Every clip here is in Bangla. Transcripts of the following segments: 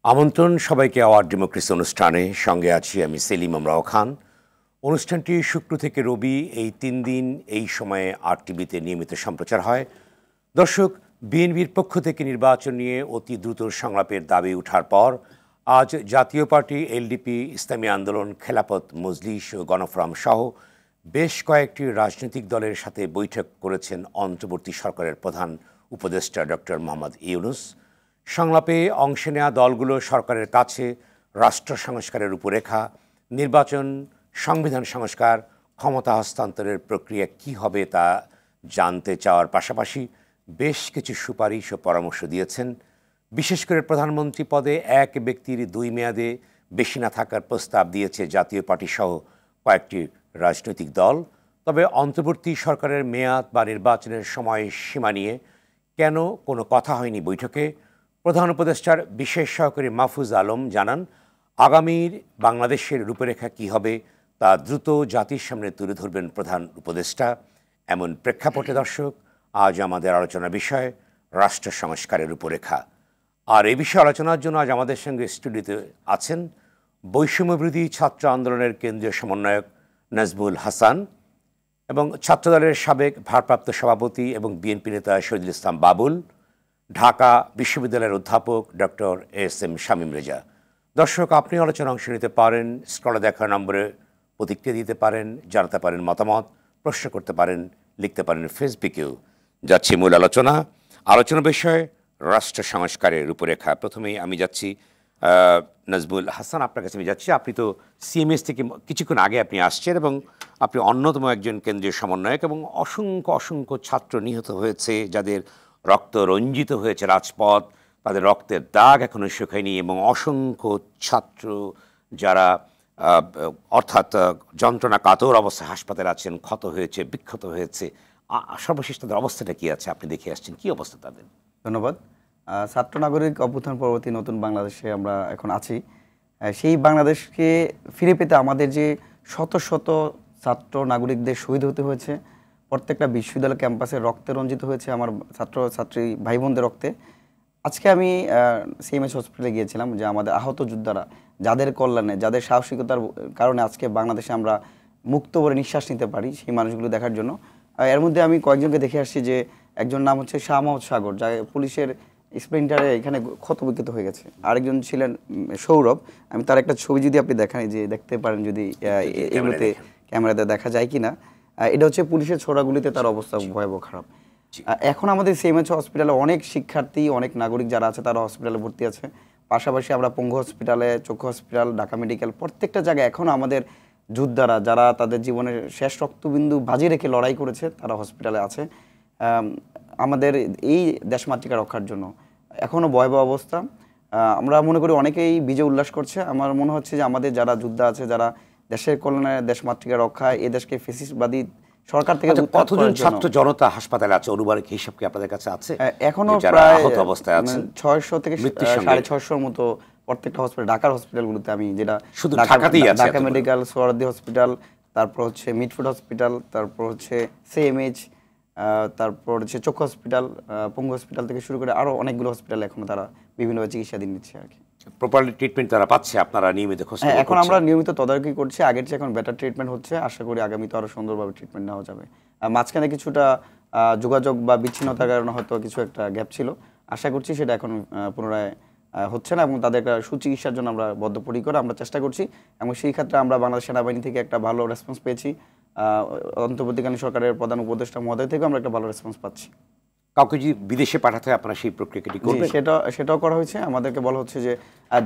আমন্ত্রণ সবাইকে আওয়ার ডেমোক্রেসি অনুষ্ঠানে। সঙ্গে আছি আমি সেলিম আমরাও খান। অনুষ্ঠানটি শুক্র থেকে রবি এই ৩ দিন এই সময়ে আরটিভিতে নিয়মিত সম্প্রচার হয়। দর্শক, বিএনপির পক্ষ থেকে নির্বাচন নিয়ে অতি দ্রুত সংলাপের দাবি ওঠার পর আজ জাতীয় পার্টি, এলডিপি, ইসলামী আন্দোলন, খেলাফত মজলিস ও গণফোরাম সহ বেশ কয়েকটি রাজনৈতিক দলের সাথে বৈঠক করেছেন অন্তর্বর্তী সরকারের প্রধান উপদেষ্টা ডক্টর মোহাম্মদ ইউনূস। সংলাপে অংশ নেওয়া দলগুলো সরকারের কাছে রাষ্ট্র সংস্কারের রূপরেখা, নির্বাচন, সংবিধান সংস্কার, ক্ষমতা হস্তান্তরের প্রক্রিয়া কী হবে তা জানতে চাওয়ার পাশাপাশি বেশ কিছু সুপারিশ ও পরামর্শ দিয়েছেন। বিশেষ করে প্রধানমন্ত্রী পদে এক ব্যক্তির ২ মেয়াদে বেশি না থাকার প্রস্তাব দিয়েছে জাতীয় পার্টি সহ কয়েকটি রাজনৈতিক দল। তবে অন্তর্বর্তী সরকারের মেয়াদ বা নির্বাচনের সময় সীমা নিয়ে কেন কোনো কথা হয়নি বৈঠকে। প্রধান উপদেষ্টার বিশেষ সহকারী মাহফুজ আলম জানান, আগামীর বাংলাদেশের রূপরেখা কী হবে তা দ্রুত জাতির সামনে তুলে ধরবেন প্রধান উপদেষ্টা। এমন প্রেক্ষাপটে দর্শক, আজ আমাদের আলোচনার বিষয় রাষ্ট্র সংস্কারের রূপরেখা। আর এই বিষয়ে আলোচনার জন্য আজ আমাদের সঙ্গে স্টুডিওতে আছেন বৈষম্যবিরোধী ছাত্র আন্দোলনের কেন্দ্রীয় সমন্বয়ক নাজমুল হাসান এবং ছাত্রদলের সাবেক ভারপ্রাপ্ত সভাপতি এবং বিএনপি নেতা শহীদুল ইসলাম বাবুল, ঢাকা বিশ্ববিদ্যালয়ের অধ্যাপক ডক্টর এস.এম. শামীম রেজা। দর্শক, আপনি আলোচনা অংশ নিতে পারেন, স্ক্রলে দেখা নম্বরে প্রতিক্রিয়া দিতে পারেন, জানাতে পারেন মতামত, প্রশ্ন করতে পারেন, লিখতে পারেন ফেসবুকেও। যাচ্ছি মূল আলোচনা বিষয় রাষ্ট্র সংস্কারের রূপরেখা। প্রথমেই আমি যাচ্ছি নাজমুল হাসান, আপনার কাছে আমি যাচ্ছি। আপনি তো সিএমএস থেকে কিছুক্ষণ আগে আপনি আসছেন এবং আপনি অন্যতম একজন কেন্দ্রীয় সমন্বয়ক, এবং অসংখ্য ছাত্র নিহত হয়েছে, যাদের রক্ত রঞ্জিত হয়েছে রাজপথ, তাদের রক্তের দাগ এখনো শুকায়নি, এবং অসংখ্য ছাত্র যারা অর্থাৎ যন্ত্রণা কাতর অবস্থায় হাসপাতালে আছেন, ক্ষত হয়েছে, বিক্ষত হয়েছে। সর্বশেষ তাদের অবস্থাটা কী আছে আপনি দেখে আসছেন, কী অবস্থা তাদের? ধন্যবাদ। ছাত্র নাগরিক অভ্যুত্থান পরবর্তী নতুন বাংলাদেশে আমরা এখন আছি। সেই বাংলাদেশকে ফিরে পেতে আমাদের যে শত শত ছাত্র নাগরিকদের শহীদ হতে হয়েছে, প্রত্যেকটা বিশ্ববিদ্যালয় ক্যাম্পাসে রক্তে রঞ্জিত হয়েছে আমার ছাত্রছাত্রী ভাই বোনদের রক্তে। আজকে আমি সিএমএস হসপিটালে গিয়েছিলাম, যে আমাদের আহত যোদ্ধারা, যাদের কল্যাণে, যাদের সাহসিকতার কারণে আজকে বাংলাদেশে আমরা মুক্ত করে নিঃশ্বাস নিতে পারি, সেই মানুষগুলো দেখার জন্য। এর মধ্যে আমি কয়েকজনকে দেখে আসছি, যে একজন নাম হচ্ছে শাহ মোহাম্মদ সাগর, যা পুলিশের স্প্রিন্টারে এখানে ক্ষতবিক্ষত হয়ে গেছে। আরেকজন ছিলেন সৌরভ, আমি তার একটা ছবি যদি আপনি দেখান, যে দেখতে পারেন যদি এগুলোতে ক্যামেরাতে দেখা যায় কিনা। এটা হচ্ছে পুলিশের ছোড়াগুলিতে তার অবস্থা ভয়াবহ খারাপ। এখন আমাদের সিএমএইচ হসপিটালে অনেক শিক্ষার্থী, অনেক নাগরিক যারা আছে তারা হসপিটালে ভর্তি আছে। পাশাপাশি আমরা পঙ্গু হসপিটালে, চক্ষু হসপিটাল, ঢাকা মেডিকেল, প্রত্যেকটা জায়গায় এখনও আমাদের যোদ্ধারা, যারা তাদের জীবনের শেষ রক্তবিন্দু বাজি রেখে লড়াই করেছে, তারা হসপিটালে আছে আমাদের এই দেশমাতৃকা রক্ষার জন্য। এখনও ভয়াবহ অবস্থা। আমরা মনে করি অনেকেই বিজয় উল্লাস করছে। আমার মনে হচ্ছে যে আমাদের যারা যোদ্ধা আছে, যারা দেশের কল্যাণে, দেশমাতৃকা রক্ষা, এ দেশকে ফ্যাসিস্টবাদী সরকার থেকে কতজন ছাত্র জনতা হাসপাতালে আছে, অনুবারিক হিসাব কি আপনাদের কাছে আছে? এখনো প্রায় 600 থেকে 650-র মতো প্রত্যেকটা হসপিটাল, ঢাকার হসপিটালগুলোতে। আমি যেটা শুধু ঢাকাতেই আছে, ঢাকা মেডিকেল, সোহরাওয়ার্দী হসপিটাল, তারপর হচ্ছে মিটফুড হসপিটাল, তারপর হচ্ছে সিএমএইচ, তারপর হচ্ছে চক্ষু হসপিটাল, পঙ্গু হসপিটাল থেকে শুরু করে আরও অনেকগুলো হসপিটাল এখনো তারা বিভিন্নভাবে চিকিৎসাধীন নিচ্ছে আর কি। প্রপারলি ট্রিটমেন্ট তারা পাচ্ছে? আপনারা নিয়মিত খোঁজ খবর? এখন আমরা নিয়মিত তদারকি করছি, আগের চেয়ে এখন বেটার ট্রিটমেন্ট হচ্ছে। আশা করি আগামীতে আরও সুন্দরভাবে ট্রিটমেন্ট নেওয়া যাবে। মাঝখানে কিছুটা যোগাযোগ বা বিচ্ছিন্নতার কারণে হয়তো কিছু একটা গ্যাপ ছিল, আশা করছি সেটা এখন পুনরায় হচ্ছে না, এবং তাদের একটা সুচিকিৎসার জন্য আমরা বদ্ধপরিকর, আমরা চেষ্টা করছি। এবং সেই ক্ষেত্রে আমরা বাংলাদেশ সেনাবাহিনী থেকে একটা ভালো রেসপন্স পেয়েছি, অন্তর্বর্তীকালীন সরকারের প্রধান উপদেষ্টা মহোদয় থেকেও আমরা একটা ভালো রেসপন্স পাচ্ছি। কাউকে যদি বিদেশে পাঠাতে হয় আপনারা সেই প্রক্রিয়াটি করবেন? সেটাও করা হয়েছে। আমাদেরকে বলা হচ্ছে যে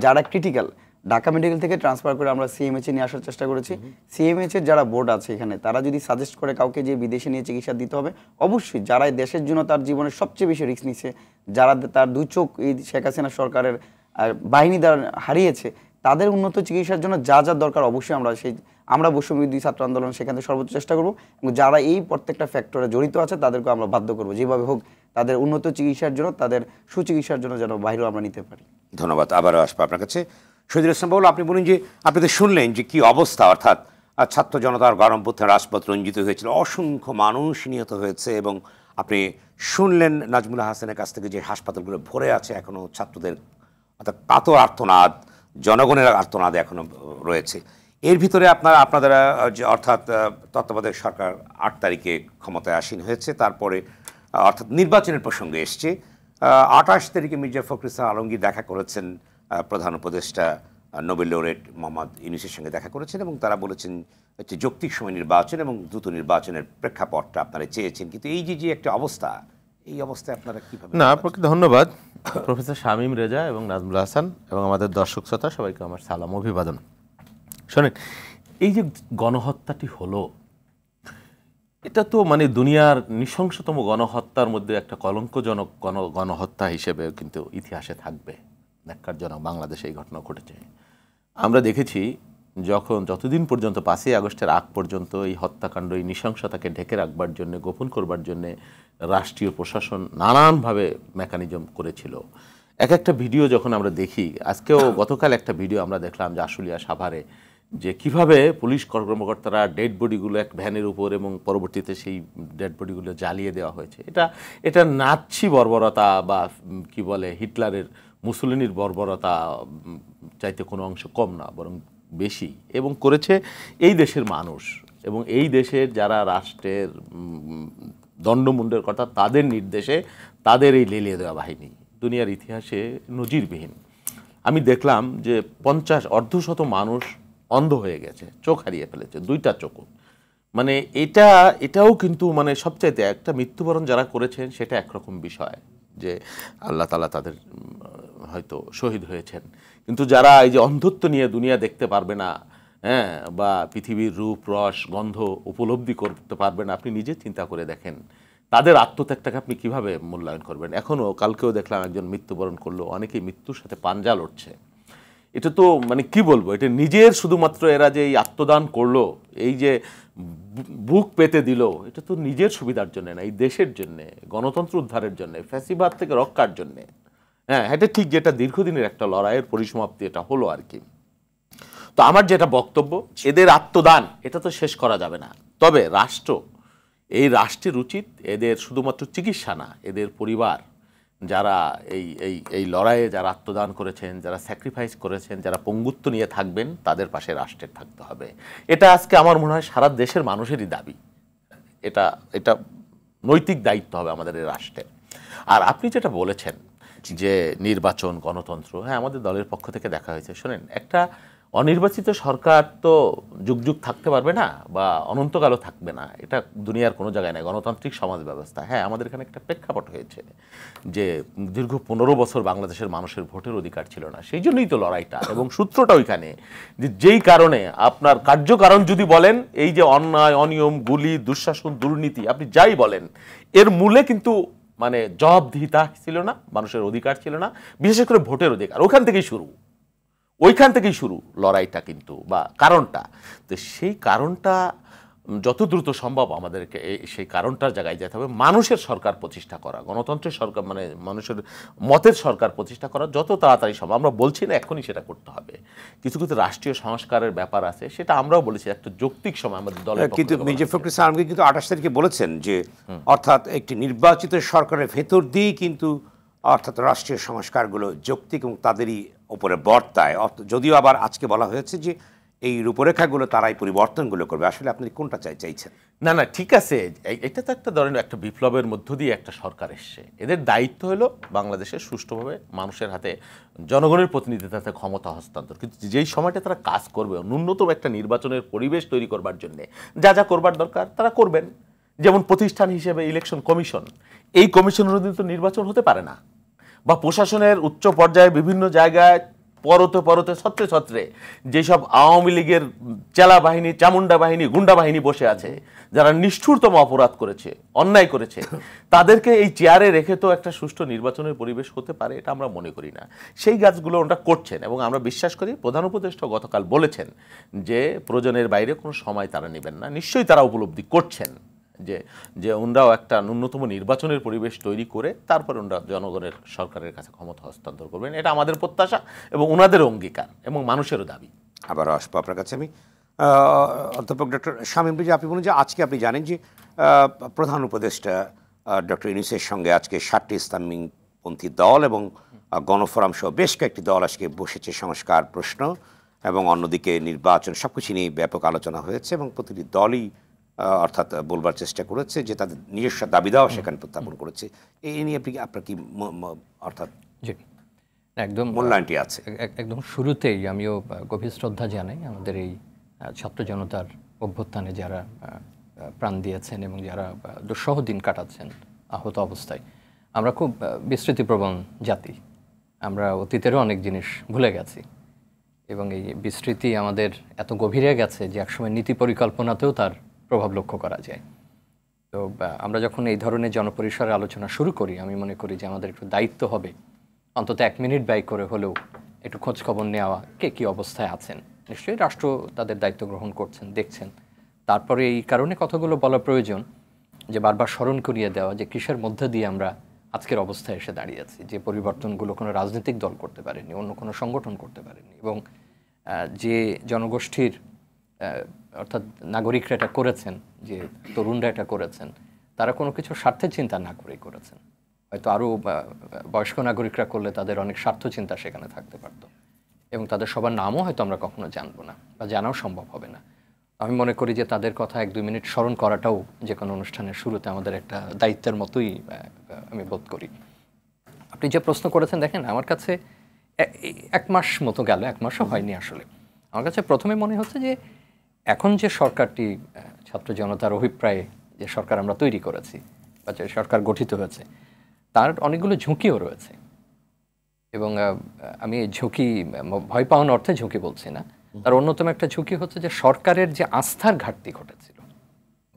যারা ক্রিটিক্যাল, ঢাকা মেডিকেল থেকে ট্রান্সফার করে আমরা সিএমএইচে নিয়ে আসার চেষ্টা করেছি। সিএমএইচের যারা বোর্ড আছে এখানে, তারা যদি সাজেস্ট করে কাউকে যে বিদেশে নিয়ে চিকিৎসা দিতে হবে, অবশ্যই যারা দেশের জন্য তার জীবনের সবচেয়ে বেশি রিস্ক নিচ্ছে, যারা তার দুই চোখ এই শেখ হাসিনা সরকারের বাহিনী দ্বারা হারিয়েছে, তাদের উন্নত চিকিৎসার জন্য যা যা দরকার অবশ্যই আমরা বৈষম্যবিরোধী ছাত্র আন্দোলন সেখানে সর্বোচ্চ চেষ্টা করব, এবং যারা এই প্রত্যেকটা ফ্যাক্টরে জড়িত আছে তাদেরকে আমরা বাধ্য করব, যেভাবে হোক তাদের উন্নত চিকিৎসার জন্য, তাদের সুচিকিৎসার জন্য যেন বাইরেও আমরা নিতে পারি। ধন্যবাদ। আবারও আসবো আপনার কাছে। শহীদুল ইসলাম বাবুল, আপনি বলুন যে আপনি তো শুনলেন যে কী অবস্থা, অর্থাৎ ছাত্র জনতার গণঅভ্যুত্থানে রাজপথ রঞ্জিত হয়েছিল, অসংখ্য মানুষ নিহত হয়েছে, এবং আপনি শুনলেন নাজমুল হাসানের কাছ থেকে যে হাসপাতালগুলো ভরে আছে এখনও ছাত্রদের অর্থাৎ কাতর আর্তনাদ, জনগণের আর্তনাদ এখনো রয়েছে। এর ভিতরে আপনাদের অর্থাৎ তত্ত্বাবধায়ক সরকার 8 তারিখে ক্ষমতায় আসীন হয়েছে, তারপরে অর্থাৎ নির্বাচনের প্রসঙ্গে এসছে। 28 তারিখে মির্জা ফখরুল ইসলাম আলমগীর দেখা করেছেন প্রধান উপদেষ্টা নোবেল লরেট মোহাম্মদ ইউনূসের সঙ্গে দেখা করেছেন এবং তারা বলেছেন হচ্ছে যৌক্তিক সময় নির্বাচন এবং দ্রুত নির্বাচনের প্রেক্ষাপটটা আপনারা চেয়েছেন, কিন্তু এই যে একটা অবস্থা, এই অবস্থায় আপনারা কীভাবে? না, আপনাকে ধন্যবাদ প্রফেসর শামীম রেজা এবং নাজমুল হাসান এবং আমাদের দর্শক শ্রোতা সবাইকে আমার সালাম অভিবাদন। শোনেন, এই যে গণহত্যাটি হলো, এটা তো মানে দুনিয়ার নৃশংসতম গণহত্যার মধ্যে একটা কলঙ্কজনক গণহত্যা হিসেবে কিন্তু ইতিহাসে থাকবে। ন্যাক্কারজনক বাংলাদেশে এই ঘটনা ঘটেছে। আমরা দেখেছি যতদিন পর্যন্ত 5ই আগস্টের আগ পর্যন্ত এই হত্যাকাণ্ড, এই নৃশংসতাকে ঢেকে রাখবার জন্য, গোপন করবার জন্য রাষ্ট্রীয় প্রশাসন নানানভাবে মেকানিজম করেছিল। একটা ভিডিও যখন আমরা দেখি, আজকেও গতকাল একটা ভিডিও আমরা দেখলাম যে আশুলিয়া সাভারে যে কিভাবে পুলিশ কর্মকর্তারা ডেড বডিগুলো এক ভ্যানের উপর এবং পরবর্তীতে সেই ডেড বডিগুলো জ্বালিয়ে দেওয়া হয়েছে। এটা নাৎসি বর্বরতা বা কি বলে হিটলারের মুসলিনির বর্বরতা চাইতে কোনো অংশ কম না, বরং বেশি, এবং করেছে এই দেশের মানুষ এবং এই দেশের যারা রাষ্ট্রের দণ্ডমুণ্ডের কথা, তাদের নির্দেশে তাদের এই লেলিয়ে দেওয়া বাহিনী দুনিয়ার ইতিহাসে নজিরবিহীন। আমি দেখলাম যে 50-অর্ধশত মানুষ অন্ধ হয়ে গেছে, চোখ হারিয়ে ফেলেছে, 2টা চোখ। মানে এটাও কিন্তু মানে সবচাইতে একটা মৃত্যুবরণ যারা করেছেন সেটা একরকম বিষয় যে আল্লাহ তাআলা তাদের হয়তো শহীদ হয়েছেন, কিন্তু যারা এই যে অন্ধত্ব নিয়ে দুনিয়া দেখতে পারবে না, হ্যাঁ, বা পৃথিবীর রূপ রস গন্ধ উপলব্ধি করতে পারবে না, আপনি নিজে চিন্তা করে দেখেন তাদের আত্মত্যাগটাকে আপনি কিভাবে মূল্যায়ন করবেন। এখনও কালকেও দেখলাম একজন মৃত্যুবরণ করলো, অনেকেই মৃত্যুর সাথে পাঞ্জা লড়ছে। এটা তো মানে কি বলবো, এটা নিজের শুধুমাত্র এরা যে এই আত্মদান করলো, এই যে বুক পেতে দিল, এটা তো নিজের সুবিধার জন্য না, এই দেশের জন্যে, গণতন্ত্র উদ্ধারের জন্যে, ফ্যাসিবাদ থেকে রক্ষার জন্যে। হ্যাঁ, এটা ঠিক, যেটা দীর্ঘদিনের একটা লড়াইয়ের পরিসমাপ্তি এটা হলো আর কি। তো আমার যেটা বক্তব্য, এদের আত্মদান এটা তো শেষ করা যাবে না, তবে এই রাষ্ট্রের উচিত এদের শুধুমাত্র চিকিৎসা না, এদের পরিবার যারা এই লড়াইয়ে যারা আত্মদান করেছেন, যারা স্যাক্রিফাইস করেছেন, যারা পঙ্গুত্ব নিয়ে থাকবেন, তাদের পাশে রাষ্ট্রের থাকতে হবে। এটা আজকে আমার মনে হয় সারা দেশের মানুষেরই দাবি, এটা নৈতিক দায়িত্ব হবে আমাদের এই রাষ্ট্রের। আর আপনি যেটা বলেছেন যে নির্বাচন, গণতন্ত্র, হ্যাঁ, আমাদের দলের পক্ষ থেকে দেখা হয়েছে। শোনেন, একটা অনির্বাচিত সরকার তো যুগ যুগ থাকতে পারবে না বা অনন্তকালও থাকবে না, এটা দুনিয়ার কোনো জায়গায় নেই, গণতান্ত্রিক সমাজ ব্যবস্থা। হ্যাঁ, আমাদের এখানে একটা প্রেক্ষাপট হয়েছে যে দীর্ঘ 15 বছর বাংলাদেশের মানুষের ভোটের অধিকার ছিল না, সেই জন্যই তো লড়াইটা, এবং সূত্রটা ওইখানে যে যেই কারণে আপনার কার্যকারণ যদি বলেন, এই যে অন্যায়, অনিয়ম, গুলি, দুঃশাসন, দুর্নীতি, আপনি যাই বলেন, এর মূলে কিন্তু মানে জবাবদিহিতা ছিল না, মানুষের অধিকার ছিল না, বিশেষ করে ভোটের অধিকার। ওইখান থেকেই শুরু লড়াইটা কিন্তু, বা কারণটা। তো সেই কারণটা যত দ্রুত সম্ভব আমাদেরকে সেই কারণটার জায়গায় যেতে হবে। মানুষের সরকার প্রতিষ্ঠা করা, গণতন্ত্রের সরকার, মানে মানুষের মতের সরকার প্রতিষ্ঠা করা যত তাড়াতাড়ি সম্ভব। আমরা বলছি না এখনই সেটা করতে হবে, কিছু কিছু রাষ্ট্রীয় সংস্কারের ব্যাপার আছে, সেটা আমরাও বলেছি একটা যৌক্তিক সময় আমাদের দলের। কিন্তু মির্জা ফখরুল ইসলাম আলমগীর কিন্তু 28 তারিখে বলেছেন যে অর্থাৎ একটি নির্বাচিত সরকারের ভেতর দিয়েই কিন্তু অর্থাৎ রাষ্ট্রীয় সংস্কারগুলো যৌক্তিক এবং তাদেরই উপরে বর্তায়। যদিও আবার আজকে বলা হয়েছে যে এই রূপরেখাগুলো তারাই পরিবর্তনগুলো করবে। আসলে আপনি কোনটা চাইছেন? না, ঠিক আছে, এটা তো একটা ধরনের একটা বিপ্লবের মধ্য দিয়ে একটা সরকার এসছে, এদের দায়িত্ব হলো বাংলাদেশের সুষ্ঠুভাবে মানুষের হাতে, জনগণের প্রতিনিধিত্বের হাতে ক্ষমতা হস্তান্তর। কিন্তু যেই সময়টা তারা কাজ করবে, ন্যূনতম একটা নির্বাচনের পরিবেশ তৈরি করবার জন্য যা যা করবার দরকার তারা করবেন। যেমন প্রতিষ্ঠান হিসেবে ইলেকশন কমিশন, এই কমিশনের অধীনে তো নির্বাচন হতে পারে না, বা প্রশাসনের উচ্চ পর্যায়ে বিভিন্ন জায়গায় পরতে ছত্রে যেসব আওয়ামী লীগের চেলা বাহিনী, চামুন্ডা বাহিনী, গুন্ডা বাহিনী বসে আছে, যারা নিষ্ঠুরতম অপরাধ করেছে, অন্যায় করেছে, তাদেরকে এই চেয়ারে রেখে তো একটা সুষ্ঠু নির্বাচনের পরিবেশ হতে পারে, এটা আমরা মনে করি না। সেই কাজগুলো ওনারা করছেন এবং আমরা বিশ্বাস করি, প্রধান উপদেষ্টা গতকাল বলেছেন যে প্রয়োজনের বাইরে কোনো সময় তারা নেবেন না। নিশ্চয়ই তারা উপলব্ধি করছেন যে ওনারাও একটা ন্যূনতম নির্বাচনের পরিবেশ তৈরি করে তারপর ওনারা জনগণের সরকারের কাছে ক্ষমতা হস্তান্তর করবেন, এটা আমাদের প্রত্যাশা এবং ওনাদের অঙ্গীকার এবং মানুষেরও দাবি। আবার আসবো আপনার কাছে আমি, অধ্যাপক ডক্টর শামীম রেজা। আপনি বলুন যে আজকে আপনি জানেন যে প্রধান উপদেষ্টা ডক্টর ইউনূসের সঙ্গে আজকে 7টি ইসলামপন্থী দল এবং গণফোরাম সহ বেশ কয়েকটি দল আজকে বসেছে সংস্কার প্রশ্ন এবং অন্যদিকে নির্বাচন সবকিছু নিয়ে ব্যাপক আলোচনা হয়েছে এবং প্রতিটি দলই অর্থাৎ বলবার চেষ্টা করেছে যে তাদের নিজস্ব দাবি দাওয়া সেখানে প্রত্যাপন করেছে। এই নিয়ে আপনার কি অর্থাৎ একদম মূল্যায়নটি আছে? একদম শুরুতেই আমিও গভীর শ্রদ্ধা জানাই আমাদের এই ছাত্র জনতার অভ্যুত্থানে যারা প্রাণ দিয়েছেন এবং যারা দুঃসহ দিন কাটাচ্ছেন আহত অবস্থায়। আমরা খুব বিস্মৃতিপ্রবণ জাতি, আমরা অতীতেরও অনেক জিনিস ভুলে গেছি এবং এই বিস্মৃতি আমাদের এত গভীরে গেছে যে একসময় নীতি পরিকল্পনাতেও তার প্রভাব লক্ষ্য করা যায়। তো আমরা যখন এই ধরনের জনপরিসরে আলোচনা শুরু করি, আমি মনে করি যে আমাদের একটু দায়িত্ব হবে অন্তত 1 মিনিট ব্যয় করে হলেও একটু খোঁজখবর নেওয়া, কে কী অবস্থায় আছেন। নিশ্চয়ই রাষ্ট্র তাদের দায়িত্ব গ্রহণ করছেন, দেখছেন। তারপরে এই কারণে কথাগুলো বলা প্রয়োজন যে বারবার স্মরণ করিয়ে দেওয়া যে কিসের মধ্যে দিয়ে আমরা আজকের অবস্থায় এসে দাঁড়িয়েছি, যে পরিবর্তনগুলো কোনো রাজনৈতিক দল করতে পারেনি, অন্য কোনো সংগঠন করতে পারেনি, এবং যে জনগোষ্ঠীর অর্থাৎ নাগরিকরা এটা করেছেন, যে তরুণরা এটা করেছেন, তারা কোনো কিছু স্বার্থের চিন্তা না করেই করেছেন। হয়তো আরও বয়স্ক নাগরিকরা করলে তাদের অনেক স্বার্থ চিন্তা সেখানে থাকতে পারত এবং তাদের সবার নামও হয়তো আমরা কখনো জানবো না বা জানাও সম্ভব হবে না। আমি মনে করি যে তাদের কথা 1-2 মিনিট স্মরণ করাটাও যে কোনো অনুষ্ঠানের শুরুতে আমাদের একটা দায়িত্বের মতোই আমি বোধ করি। আপনি যে প্রশ্ন করেছেন, দেখেন আমার কাছে 1 মাস মতো গেল, 1 মাসও হয়নি আসলে। আমার কাছে প্রথমে মনে হচ্ছে যে এখন যে সরকারটি ছাত্র জনতার অভিপ্রায়ে যে সরকার আমরা তৈরি করেছি বা যে সরকার গঠিত হয়েছে, তার অনেকগুলো ঝুঁকিও রয়েছে এবং আমি ঝুঁকি ভয় পাওয়ার অর্থে ঝুঁকি বলছি না। তার অন্যতম একটা ঝুঁকি হচ্ছে যে সরকারের যে আস্থার ঘাটতি ঘটেছিল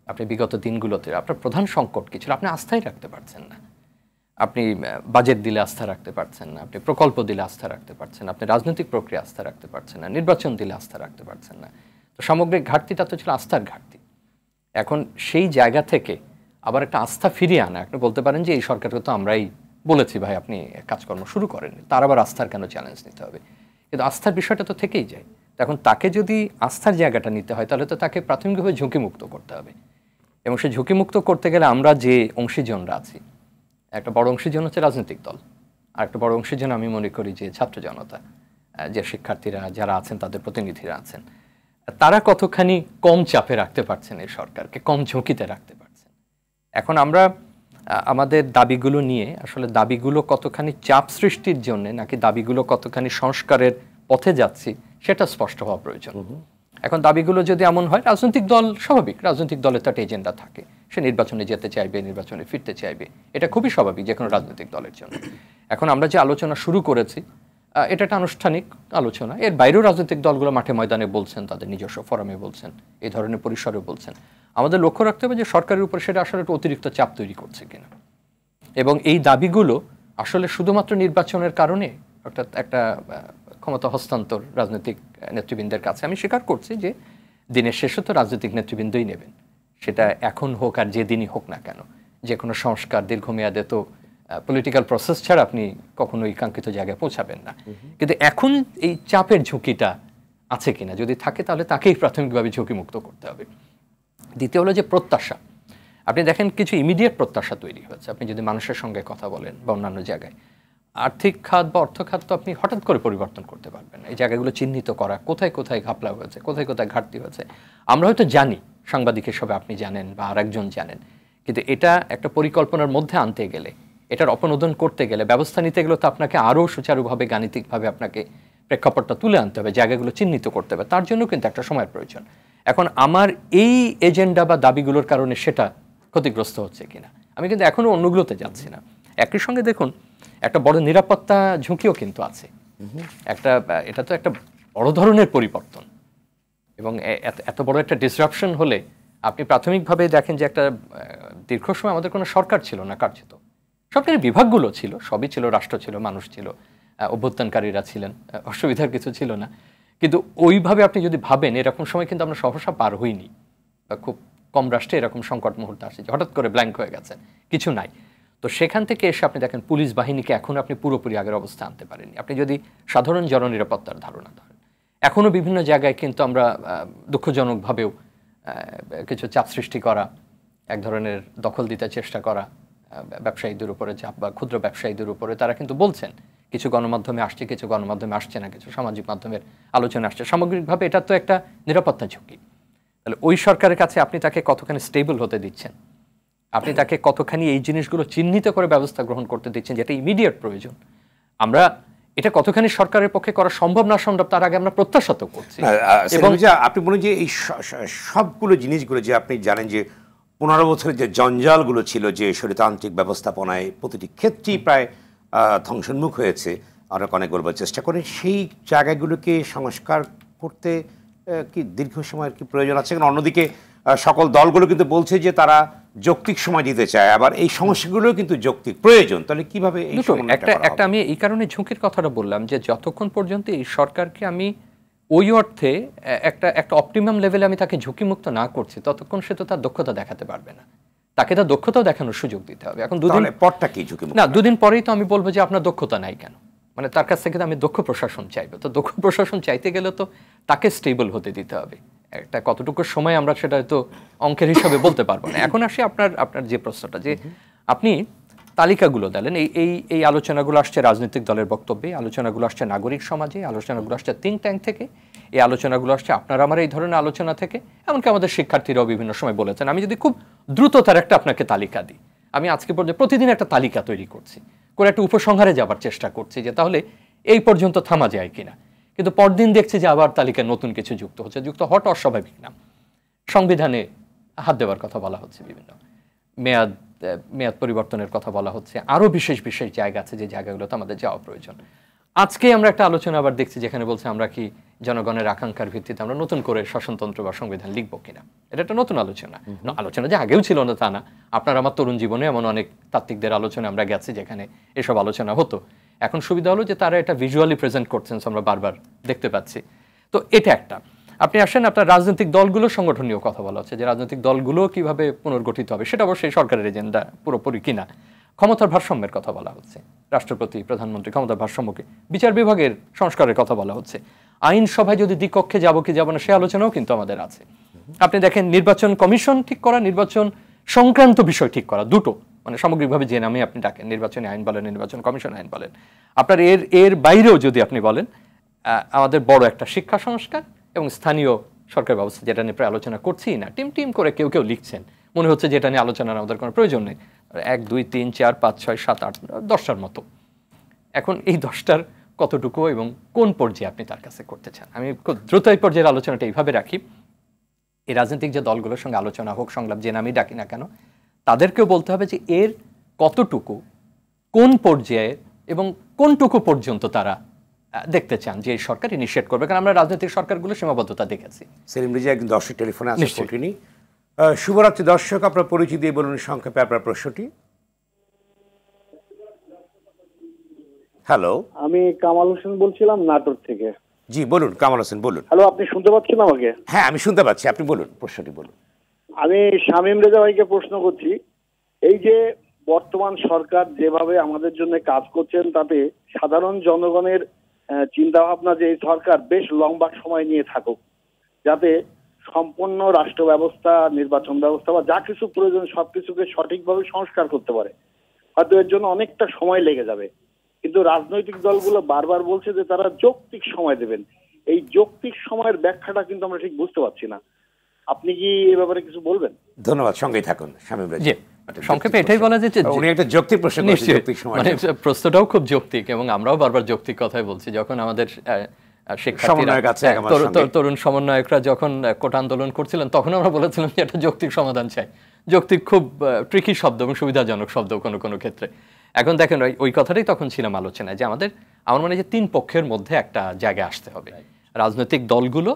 আপনি বিগত দিনগুলোতে, আপনার প্রধান সংকট কি ছিল? আপনি আস্থাই রাখতে পারছেন না। আপনি বাজেট দিলে আস্থা রাখতে পারছেন না, আপনি প্রকল্প দিলে আস্থা রাখতে পারছেন না, আপনি রাজনৈতিক প্রক্রিয়া আস্থা রাখতে পারছেন না, নির্বাচন দিলে আস্থা রাখতে পারছেন না। তো সামগ্রিক ঘাটতিটা তো ছিল আস্থার ঘাটতি। এখন সেই জায়গা থেকে আবার একটা আস্থা ফিরিয়ে আনা, আপনি বলতে পারেন যে এই সরকারকে তো আমরাই বলেছি ভাই আপনি কাজকর্ম শুরু করেননি, তার আবার আস্থার কেন চ্যালেঞ্জ নিতে হবে? কিন্তু আস্থার বিষয়টা তো থেকেই যায়। এখন তাকে যদি আস্থার জায়গাটা নিতে হয় তাহলে তো তাকে প্রাথমিকভাবে ঝুঁকিমুক্ত করতে হবে এবং সেই ঝুঁকিমুক্ত করতে গেলে আমরা যে অংশীজনরা আছি, একটা বড় অংশীজন হচ্ছে রাজনৈতিক দল, আর একটা বড় অংশীজন আমি মনে করি যে ছাত্র জনতা, যে শিক্ষার্থীরা যারা আছেন তাদের প্রতিনিধিরা আছেন, তারা কতখানি কম চাপে রাখতে পারছেন এই সরকারকে, কম ঝুঁকিতে রাখতে পারছেন। এখন আমরা আমাদের দাবিগুলো নিয়ে আসলে দাবিগুলো কতখানি চাপ সৃষ্টির জন্য নাকি দাবিগুলো কতখানি সংস্কারের পথে যাচ্ছি সেটা স্পষ্ট হওয়া প্রয়োজন। এখন দাবিগুলো যদি এমন হয়, রাজনৈতিক দল স্বাভাবিক, রাজনৈতিক দলের তো একটা এজেন্ডা থাকে, সে নির্বাচনে যেতে চাইবে, নির্বাচনে ফিরতে চাইবে, এটা খুবই স্বাভাবিক যে কোনো রাজনৈতিক দলের জন্য। এখন আমরা যে আলোচনা শুরু করেছি এটা একটা আনুষ্ঠানিক আলোচনা, এর বাইরেও রাজনৈতিক দলগুলো মাঠে ময়দানে বলছেন, তাদের নিজস্ব ফোরামে বলছেন, এই ধরনের পরিসরে বলছেন। আমাদের লক্ষ্য রাখতে হবে যে সরকারের উপর সেটা আসলে একটা অতিরিক্ত চাপ তৈরি করছে কিনা এবং এই দাবিগুলো আসলে শুধুমাত্র নির্বাচনের কারণে অর্থাৎ একটা ক্ষমতা হস্তান্তর রাজনৈতিক নেতৃবৃন্দের কাছে। আমি স্বীকার করছি যে দিনের শেষে তো রাজনৈতিক নেতৃবৃন্দই নেবেন, সেটা এখন হোক আর যে দিনই হোক না কেন। যে কোনো সংস্কার দীর্ঘমেয়াদে তো পলিটিক্যাল প্রসেস ছাড়া আপনি কখনোই কাঙ্ক্ষিত জায়গায় পৌঁছাবেন না। কিন্তু এখন এই চাপের ঝুঁকিটা আছে কিনা, যদি থাকে তাহলে তাকেই প্রাথমিকভাবে ঝুঁকিমুক্ত করতে হবে। দ্বিতীয় হলো যে প্রত্যাশা। আপনি দেখেন কিছু ইমিডিয়েট প্রত্যাশা তৈরি হয়েছে। আপনি যদি মানুষের সঙ্গে কথা বলেন বা অন্যান্য জায়গায়, আর্থিক খাত বা অর্থ খাত তো আপনি হঠাৎ করে পরিবর্তন করতে পারবেন না। এই জায়গাগুলো চিহ্নিত করা, কোথায় কোথায় ঘাপলা হয়েছে, কোথায় কোথায় ঘাটতি হয়েছে, আমরা হয়তো জানি, সাংবাদিক হিসেবে আপনি জানেন বা আরেকজন জানেন, কিন্তু এটা একটা পরিকল্পনার মধ্যে আনতে গেলে, এটার অপনোদন করতে গেলে, ব্যবস্থা নিতে গেলে তো আপনাকে আরও সুচারুভাবে গাণিতিকভাবে আপনাকে প্রেক্ষাপটটা তুলে আনতে হবে, জায়গাগুলো চিহ্নিত করতে হবে। তার জন্য কিন্তু একটা সময়ের প্রয়োজন। এখন আমার এই এজেন্ডা বা দাবিগুলোর কারণে সেটা ক্ষতিগ্রস্ত হচ্ছে কিনা, আমি কিন্তু এখনও অন্যগুলোতে যাচ্ছি না। একই সঙ্গে দেখুন একটা বড় নিরাপত্তা ঝুঁকিও কিন্তু আছে। এটা তো একটা বড় ধরনের পরিবর্তন এবং এত বড় একটা ডিসরাপশন হলে আপনি প্রাথমিকভাবে দেখেন যে একটা দীর্ঘ সময় আমাদের কোনো সরকার ছিল না, কার্যত সরকারি বিভাগগুলো ছিল, সবই ছিল, রাষ্ট্র ছিল, মানুষ ছিল, অভ্যুত্থানকারীরা ছিলেন, অসুবিধার কিছু ছিল না। কিন্তু ওইভাবে আপনি যদি ভাবেন, এরকম সময় কিন্তু আমরা সহসা পার হইনি, বা খুব কম রাষ্ট্রে এরকম সংকট মুহূর্তে আসে যে হঠাৎ করে ব্ল্যাঙ্ক হয়ে গেছেন, কিছু নাই। তো সেখান থেকে এসে আপনি দেখেন পুলিশ বাহিনীকে এখন আপনি পুরোপুরি আগের অবস্থা আনতে পারেননি। আপনি যদি সাধারণ জননিরাপত্তার ধারণা ধরেন, এখনও বিভিন্ন জায়গায় কিন্তু আমরা দুঃখজনকভাবেও কিছু চাপ সৃষ্টি করা, এক ধরনের দখল দিতে চেষ্টা করা ব্যবসায়ীদের উপরে চাপ বা ক্ষুদ্র ব্যবসায়ীদের উপরে, তারা কিন্তু বলছেন কিছু গণমাধ্যমে আসছে, কিছু গণমাধ্যমে আসছে না, কিছু সামাজিক মাধ্যমের আলোচনা আসছে। সামগ্রিকভাবে এটা তো একটা নিরাপত্তা ঝুঁকি। তাহলে ওই সরকারের কাছে আপনি তাকে কতখানি স্টেবল হতে দিচ্ছেন, আপনি তাকে কতখানি এই জিনিসগুলো চিহ্নিত করে ব্যবস্থা গ্রহণ করতে দিচ্ছেন যেটা ইমিডিয়েট প্রয়োজন। আমরা এটা কতখানি সরকারের পক্ষে করা সম্ভব না সম্ভব তার আগে আমরা প্রত্যাশা তো করছি। এবং আপনি বলেন যে এই সবগুলো জিনিসগুলো যে আপনি জানেন যে 15 বছরের যে জঞ্জালগুলো ছিল, যে স্বৈরতান্ত্রিক ব্যবস্থাপনায় প্রতিটি ক্ষেত্রেই প্রায় ধ্বংসোন্মুখ হয়েছে, অনেক বলবার চেষ্টা করেন, সেই জায়গাগুলোকে সংস্কার করতে কি দীর্ঘ সময়ের কি প্রয়োজন আছে? কারণ অন্যদিকে সকল দলগুলো কিন্তু বলছে যে তারা যৌক্তিক সময় দিতে চায়, আবার এই সমস্যাগুলো কিন্তু যৌক্তিক প্রয়োজন। তাহলে কিভাবে একটা আমি এই কারণে ঝুঁকির কথাটা বললাম যে যতক্ষণ পর্যন্ত এই সরকারকে আমি ওই অর্থে একটা অপটিমাম লেভেলে আমি তাকে ঝুঁকিমুক্ত না করছি, ততক্ষণ সে তো তার দক্ষতা দেখাতে পারবে না। তাকে তার দক্ষতাও দেখানোর সুযোগ দিতে হবে। এখন দুদিন পরটা কি ঝুঁকিমুক্ত না, দুদিন পরেই তো আমি বলবো যে আপনার দক্ষতা নাই কেন, মানে তার কাছ থেকে আমি দক্ষ প্রশাসন চাইবো। তো দক্ষ প্রশাসন চাইতে গেলে তো তাকে স্টেবল হতে দিতে হবে। একটা কতটুকু সময় আমরা সেটা তো অঙ্কের হিসাবে বলতে পারবো না। এখন আসি আপনার যে প্রশ্নটা, যে আপনি তালিকাগুলো দিলেন, এই আলোচনাগুলো আসছে রাজনৈতিক দলের বক্তব্যে, আলোচনাগুলো আসছে নাগরিক সমাজে, আলোচনাগুলো আসছে থিঙ্ক ট্যাঙ্ক থেকে, এই আলোচনাগুলো আসছে আপনার আমার এই ধরনের আলোচনা থেকে, এমনকি আমাদের শিক্ষার্থীরাও বিভিন্ন সময় বলেছেন। আমি যদি খুব দ্রুত তার একটা আপনাকে তালিকা দিই, আমি আজকে পর্যন্ত প্রতিদিন একটা তালিকা তৈরি করছি, করে একটা উপসংহারে যাবার চেষ্টা করছি যে তাহলে এই পর্যন্ত থামা যায় কিনা। কিন্তু পরদিন দেখছি যে আবার তালিকায় নতুন কিছু যুক্ত হচ্ছে। যুক্ত হওয়াটা অস্বাভাবিক না। সংবিধানে হাত দেওয়ার কথা বলা হচ্ছে, বিভিন্ন মেয়াদ পরিবর্তনের কথা বলা হচ্ছে, আরও বিশেষ বিশেষ জায়গা আছে যে জায়গাগুলোতে আমাদের যাওয়া প্রয়োজন। আজকে আমরা একটা আলোচনা আবার দেখছি যেখানে বলছে আমরা কি জনগণের আকাঙ্ক্ষার ভিত্তিতে আমরা নতুন করে শাসনতন্ত্র বা সংবিধান লিখবো কিনা। এটা একটা নতুন আলোচনা যে আগেও ছিল না তা না। আপনার আমার তরুণ জীবনে এমন অনেক তাত্ত্বিকদের আলোচনা আমরা গেছি যেখানে এসব আলোচনা হতো। এখন সুবিধা হলো যে তারা এটা ভিজুয়ালি প্রেজেন্ট করছেন, আমরা বারবার দেখতে পাচ্ছি। তো এটা একটা। আপনি আসেন আপনার রাজনৈতিক দলগুলো সংগঠনীয় কথা বলা হচ্ছে, যে রাজনৈতিক দলগুলো কিভাবে পুনর্গঠিত হবে, সেটা অবশ্যই সরকারের এজেন্ডা পুরোপুরি কিনা। ক্ষমতার ভারসাম্যের কথা বলা হচ্ছে, রাষ্ট্রপতি প্রধানমন্ত্রী ক্ষমতার ভারসাম্যকে, বিচার বিভাগের সংস্কারের কথা বলা হচ্ছে, আইনসভায় যদি দ্বিকক্ষে যাবো কি যাবো না সে আলোচনাও কিন্তু আমাদের আছে। আপনি দেখেন নির্বাচন কমিশন ঠিক করা, নির্বাচন সংক্রান্ত বিষয় ঠিক করা, দুটো, মানে সামগ্রিকভাবে যে নামে আপনি ডাকেন, নির্বাচনী আইন বলেন, নির্বাচন কমিশন আইন বলেন, আপনার এর বাইরেও যদি আপনি বলেন আমাদের বড় একটা শিক্ষা সংস্কার এবং স্থানীয় সরকার ব্যবস্থা, যেটা নিয়ে প্রায় আলোচনা করছি না, টিম করে কেউ লিখছেন, মনে হচ্ছে যেটা নিয়ে আলোচনার আমাদের কোনো প্রয়োজন নেই। 1, 2, 3, 4, 5, 6, 7, 8, 10টার মতো। এখন এই 10টার কতটুকু এবং কোন পর্যায়ে আপনি তার কাছে করতে চান? আমি খুব দ্রুত এই পর্যায়ের আলোচনাটা এইভাবে রাখি, এই রাজনৈতিক যে দলগুলোর সঙ্গে আলোচনা হোক, সংলাপ, যে নামই ডাকি না কেন, তাদেরকেও বলতে হবে যে এর কতটুকু, কোন পর্যায়ে এবং কোনটুকু পর্যন্ত তারা দেখতে চান যে এই সরকার ইনিশিয়েট করবে। কারণ আমরা রাজনৈতিক সরকারগুলো সীমাবদ্ধতা দেখেছি। সেলিম রেজা একজন দর্শক টেলিফোনে আছে, কঠিনী। শুভরাত্রি দর্শক, আপনার পরিচয় দিয়ে বলুন সংক্ষেপে আপনার প্রশ্নটি। হ্যালো, আমি কামাল হোসেন বলছিলাম নাটোর থেকে। জি বলুন কামাল হোসেন, বলুন। হ্যালো, আপনি শুনতে পাচ্ছেন আমাকে? হ্যাঁ আমি শুনতে পাচ্ছি, আপনি বলুন, প্রশ্নটি বলুন। আমি শামীম রেজা ভাইকে প্রশ্ন করছি, এই যে বর্তমান সরকার যেভাবে আমাদের জন্য কাজ করছেন, তাতে সাধারণ জনগণের চিন্তা ভাবনা যে এই সরকার বেশ লম্বা সময় নিয়ে থাকুক, যাতে সম্পূর্ণ রাষ্ট্র ব্যবস্থা, নির্বাচন ব্যবস্থা বা যা কিছু প্রয়োজন সবকিছুকে সঠিকভাবে সংস্কার করতে পারে। হয়তো এর জন্য অনেকটা সময় লেগে যাবে, কিন্তু রাজনৈতিক দলগুলো বারবার বলছে যে তারা যৌক্তিক সময় দেবেন। এই যৌক্তিক সময়ের ব্যাখ্যাটা কিন্তু আমরা ঠিক বুঝতে পারছি না। আপনি কি এই ব্যাপারে কিছু বলবেন? ধন্যবাদ, সঙ্গেই থাকুন শামীম রেজা। সংক্ষেপে এটাই বলা যে উনি একটা যৌক্তিক প্রশ্ন করেছেন, যৌক্তিক সময়, মানে প্রশ্নটাও খুব যৌক্তিক এবং আমরাও বারবার যৌক্তিক কথাই বলছি। যখন আমাদের তরুণ সমন্বয়করা যখন কোটা আন্দোলন করছিলেন, তখন আমরা বলেছিলাম যে একটা যৌক্তিক সমাধান চাই। যৌক্তিক খুব ট্রিকি শব্দ এবং সুবিধাজনক শব্দ কোনো ক্ষেত্রে। এখন দেখেন ওই কথাটাই তখন ছিলাম আলোচনায়, যে আমার মনে হয় যে তিন পক্ষের মধ্যে একটা জায়গায় আসতে হবে। রাজনৈতিক দলগুলো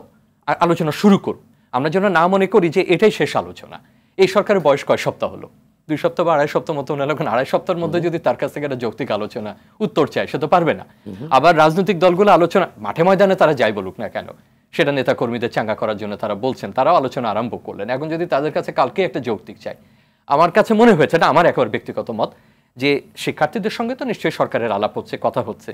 আলোচনা শুরু করুক, আমরা যেন না মনে করি যে এটাই শেষ আলোচনা। এই সরকারের বয়স কয় সপ্তাহ হলো? 2 সপ্তাহ বা 2.5 সপ্তাহ মতো হলো। এখন 2.5 সপ্তাহের মধ্যে যদি তার কাছ থেকে একটা যৌক্তিক আলোচনা উত্তর চায়, সে তো পারবে না। আবার রাজনৈতিক দলগুলো আলোচনা মাঠে ময়দানে তারা যাই বলুক না কেন, সেটা নেতা কর্মীদের চাঙ্গা করার জন্য তারা বলছেন, তারাও আলোচনা আরম্ভ করলেন। এখন যদি তাদের কাছে কালকে একটা যৌক্তিক চাই, আমার কাছে মনে হয়েছে, এটা আমার একেবারে ব্যক্তিগত মত, যে শিক্ষার্থীদের সঙ্গে তো নিশ্চয়ই সরকারের আলাপ হচ্ছে, কথা হচ্ছে,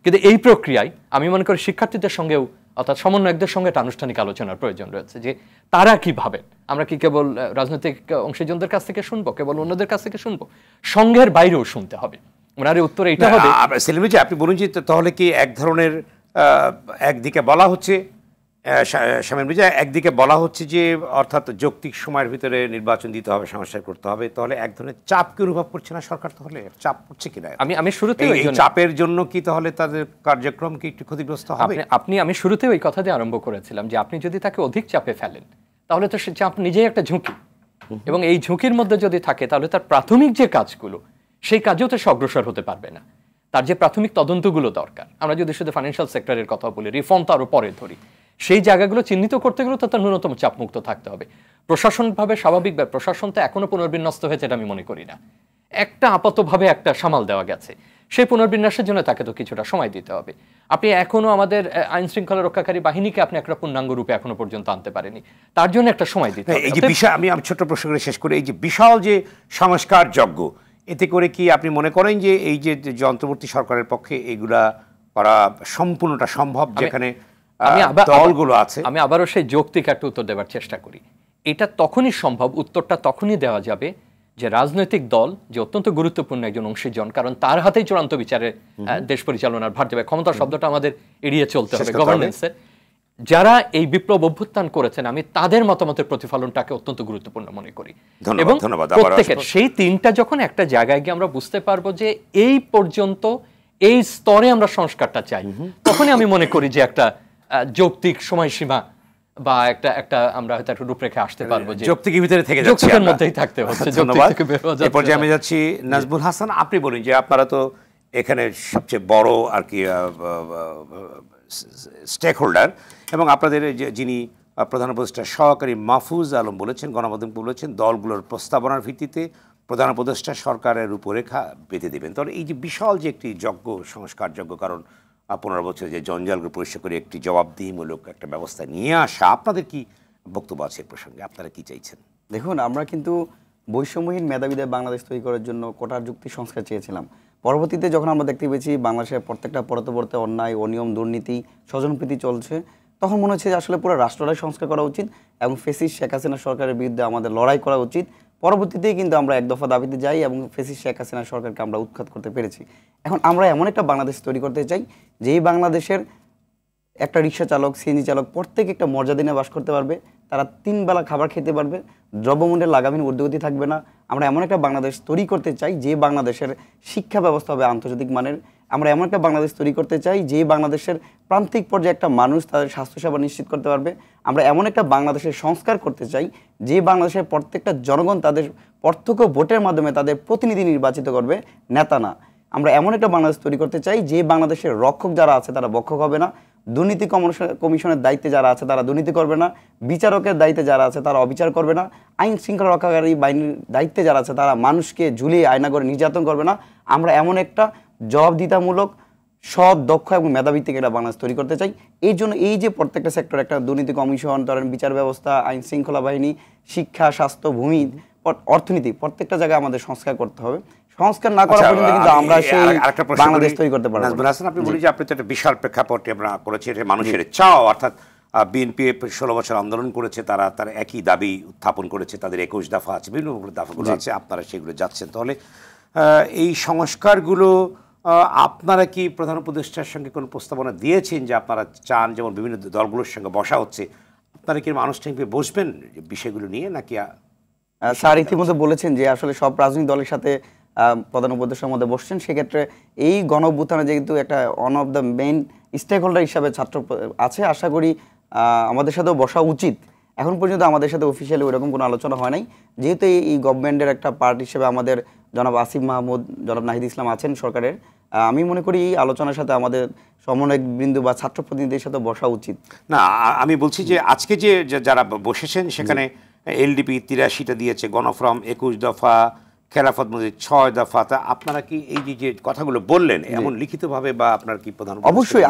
কিন্তু এই প্রক্রিয়ায় আমি মনে করি শিক্ষার্থীদের সঙ্গেও, অর্থাৎ সমন্বয়কদের সঙ্গে একটা আনুষ্ঠানিক আলোচনার প্রয়োজন রয়েছে, যে তারা কি ভাবেন। আমরা কি কেবল রাজনৈতিক অংশীজনদের কাছ থেকে শুনবো, কেবল অন্যদের কাছ থেকে শুনবো? সংঘের বাইরেও শুনতে হবে। ওনার উত্তর এইটা হবে। সেলিম জি, আপনি বলুন যে তাহলে কি এক ধরনের একদিকে বলা হচ্ছে শামীম রেজা, একদিকে বলা হচ্ছে যে অর্থাৎ যৌক্তিক সময়ের ভিতরে নির্বাচন দিতে হবে, সংস্কার করতে হবে, তাহলে এক ধরনের চাপকে অনুভব করছে না সরকার? তাহলে চাপ পড়ছে কিনা? আমি শুরুতেই এই চাপের জন্য কি তাহলে তাদের কার্যক্রম কি একটু ক্ষতিগ্রস্ত হবে? আমি শুরুতেই ওই কথা দিয়ে আরম্ভ করেছিলাম যে আপনি যদি তাকে অধিক চাপে ফেলেন তাহলে তো সে চাপ নিজেই একটা ঝুঁকি, এবং এই ঝুঁকির মধ্যে যদি থাকে তাহলে তার প্রাথমিক যে কাজগুলো সেই কাজেও তো সে অগ্রসর হতে পারবে না। তার যে প্রাথমিক তদন্তগুলো দরকার, আমরা যদি শুধু ফাইন্যান্সিয়াল সেক্টরের কথা বলি, রিফর্ম তো আরো পরে ধরি, সেই জায়গাগুলো চিহ্নিত করতে গেলে তো তার ন্যূনতম চাপমুক্ত থাকতে হবে। প্রশাসনভাবে স্বাভাবিকভাবে প্রশাসন তো এখনো পুনর্বিন্যস্ত হয়েছে এটা আমি মনে করি না, একটা আপাতভাবে একটা সামাল দেওয়া গেছে, সেই পুনর্বিন্যাসের জন্য তাকে তো কিছুটা সময় দিতে হবে। আপনি এখনো আমাদের আইন শৃঙ্খলা রক্ষাকারী বাহিনীকে আপনি একটা পূর্ণাঙ্গ রূপে এখনো পর্যন্ত আনতে পারেনি, তার জন্য একটা সময় দিতে হবে। এই যে বিশাল, আমি ছোট্ট প্রশ্ন করে শেষ করি, এই যে বিশাল যে সংস্কার যজ্ঞ, এতে করে কি আপনি মনে করেন যে এই যে অন্তর্বর্তী সরকারের পক্ষে এগুলা করা সম্পূর্ণটা সম্ভব, যেখানে দলগুলো আছে? আমি আবারও সেই যৌক্তিক একটা উত্তর দেওয়ার চেষ্টা করি। এটা তখনই সম্ভব, উত্তরটা তখনই দেওয়া যাবে যে রাজনৈতিক দল যে অত্যন্ত গুরুত্বপূর্ণ একজন অংশীজন, কারণ তার হাতেই চূড়ান্ত বিচারে দেশ পরিচালনার ভার দেবে, ক্ষমতার শব্দটা আমাদের এড়িয়ে চলতে হবে, গভর্নেন্সের, যারা এই বিপ্লব অভ্যুত্থান করেছেন আমি তাদের মতামতের প্রতিফলনটাকে অত্যন্ত গুরুত্বপূর্ণ মনে করি। এবং প্রত্যেকের সেই তিনটা যখন একটা জায়গায় গিয়ে আমরা বুঝতে পারবো যে এই পর্যন্ত এই স্তরে আমরা সংস্কারটা চাই, তখনই আমি মনে করি যে একটা যৌক্তিক সময়সীমা বা একটা আমরা হয়তো একটা রূপরেখা আসতে পারবো যে যৌক্তিকের ভিতরে থেকে যাচ্ছে, যৌক্তিকের মধ্যেই থাকতে হচ্ছে। ধন্যবাদ। এই পর্যায়ে আমি যাচ্ছি নাজমুল হাসান, আপনি বলুন যে আপনারা তো এখানে সবচেয়ে বড় আর কি স্টেক হোল্ডার, এবং আপনাদের যিনি প্রধান উপদেষ্টা সহকারী মাহফুজ আলম বলেছেন, গণমাধ্যমকে বলেছেন দলগুলোর প্রস্তাবনার ভিত্তিতে প্রধান উপদেষ্টা সরকারের রূপরেখা বেঁধে দেবেন। তাহলে এই যে বিশাল যে একটি যজ্ঞ, সংস্কার যজ্ঞ, কারণ 15 বছরে যে জঞ্জালগুলো পরিষ্কার করে একটি জবাবদিহিমূলক একটা ব্যবস্থা নিয়ে আসা, আপনাদের কি বক্তব্য আছে এর প্রসঙ্গে? আপনারা কি চাইছেন? দেখুন, আমরা কিন্তু বৈষম্যহীন মেধাবীদের বাংলাদেশ তৈরি করার জন্য কোটার যুক্তি সংস্কার চেয়েছিলাম। পরবর্তীতে যখন আমরা দেখতে পেয়েছি বাংলাদেশের প্রত্যেকটা পরতে অন্যায়, অনিয়ম, দুর্নীতি, স্বজনপ্রীতি চলছে, তখন মনে হচ্ছে যে আসলে পুরো রাষ্ট্রটাই সংস্কার করা উচিত এবং ফেসিস্ট শেখ হাসিনা সরকারের বিরুদ্ধে আমাদের লড়াই করা উচিত। পরবর্তীতেই কিন্তু আমরা এক দফা দাবিতে যাই এবং ফেসিস্ট শেখ হাসিনা সরকারকে আমরা উৎখাত করতে পেরেছি। এখন আমরা এমন একটা বাংলাদেশ তৈরি করতে চাই যেই বাংলাদেশের একটা রিক্সা চালক, সিএনজি চালক প্রত্যেকে একটা মর্যাদা নিয়ে বাস করতে পারবে, তারা 3 বেলা খাবার খেতে পারবে, দ্রব্যমূল্যের লাগামহীন ঊর্ধ্বগতি থাকবে না। আমরা এমন একটা বাংলাদেশ তৈরি করতে চাই যে বাংলাদেশের শিক্ষা ব্যবস্থা হবে আন্তর্জাতিক মানের। আমরা এমন একটা বাংলাদেশ তৈরি করতে চাই যে বাংলাদেশের প্রান্তিক পর্যায়ে একটা মানুষ তাদের স্বাস্থ্যসেবা নিশ্চিত করতে পারবে। আমরা এমন একটা বাংলাদেশের সংস্কার করতে চাই যে বাংলাদেশের প্রত্যেকটা জনগণ তাদের প্রত্যক্ষ ভোটের মাধ্যমে তাদের প্রতিনিধি নির্বাচিত করবে, নেতা না। আমরা এমন একটা বাংলাদেশ তৈরি করতে চাই যে বাংলাদেশের রক্ষক যারা আছে তারা ভক্ষক হবে না, দুর্নীতি কমিশনের দায়িত্বে যারা আছে তারা দুর্নীতি করবে না, বিচারকের দায়িত্বে যারা আছে তারা অবিচার করবে না, আইন শৃঙ্খলা রক্ষাকারী বাহিনীর দায়িত্বে যারা আছে তারা মানুষকে ঝুলিয়ে আয়না করে নির্যাতন করবে না। আমরা এমন একটা জবাবদিহিতামূলক, সৎ, দক্ষ এবং মেধাভিত্তিক একটা বাংলাদেশ তৈরি করতে চাই। এই জন্য এই যে প্রত্যেকটা সেক্টর, একটা দুর্নীতি কমিশন, ধরেন বিচার ব্যবস্থা, আইন শৃঙ্খলা বাহিনী, শিক্ষা, স্বাস্থ্য, ভূমি, অর্থনীতি, প্রত্যেকটা জায়গায় আমাদের সংস্কার করতে হবে। সংস্কার না করা পর্যন্ত কিন্তু আমরা সেই বাংলাদেশ তৈরি করতে পারবো না। নাজমুল হাসান, আপনি বলি যে আপনি তো একটা বিশাল প্রেক্ষাপটে আমরা করেছি, এটা মানুষের চাও, অর্থাৎ বিএনপি 16 বছর আন্দোলন করেছে, তারা তার একই দাবি উত্থাপন করেছে, তাদের 21 দফা আছে, বিভিন্ন দফাগুলো আছে, আপনারা সেগুলো যাচ্ছেন। তাহলে এই সংস্কারগুলো আপনারা কি প্রধান উপদেষ্টার সঙ্গে কোনো প্রস্তাবনা দিয়েছেন যে আপনারা চান, যেমন বিভিন্ন দলগুলোর সঙ্গে বসা হচ্ছে, আপনারা কি আনুষ্ঠানিকভাবে বসবেন বিষয়গুলো নিয়ে, নাকি? স্যার ইতিমধ্যে বলেছেন যে আসলে সব রাজনৈতিক দলের সাথে প্রধান উপদেষ্টার মধ্যে বসছেন। সেক্ষেত্রে এই গণ অভ্যুত্থানে যেহেতু একটা one of the main stakeholder হিসাবে ছাত্র আছে, আশা করি আমাদের সাথেও বসা উচিত। এখন পর্যন্ত আমাদের সাথে অফিসিয়ালি ওইরকম কোনো আলোচনা হয় নাই, যেহেতু এই গভর্নমেন্টের একটা পার্ট হিসেবে আমাদের জনাব আসিফ মাহমুদ, জনাব নাহিদ ইসলাম আছেন সরকারের। আমি মনে করি এই আলোচনার সাথে আমাদের সমন্বয়ক বিন্দু বা ছাত্র প্রতিনিধিদের সাথে বসা উচিত। না, আমি বলছি যে আজকে যে যারা বসেছেন সেখানে এলডিপি 83টা দিয়েছে, গণফোরাম 21 দফা, খেলাফত মজলিস 6 দফা। তা আপনারা কি এই যে কথাগুলো বললেন এমন লিখিতভাবে, বা আপনার কি প্রধান? অবশ্যই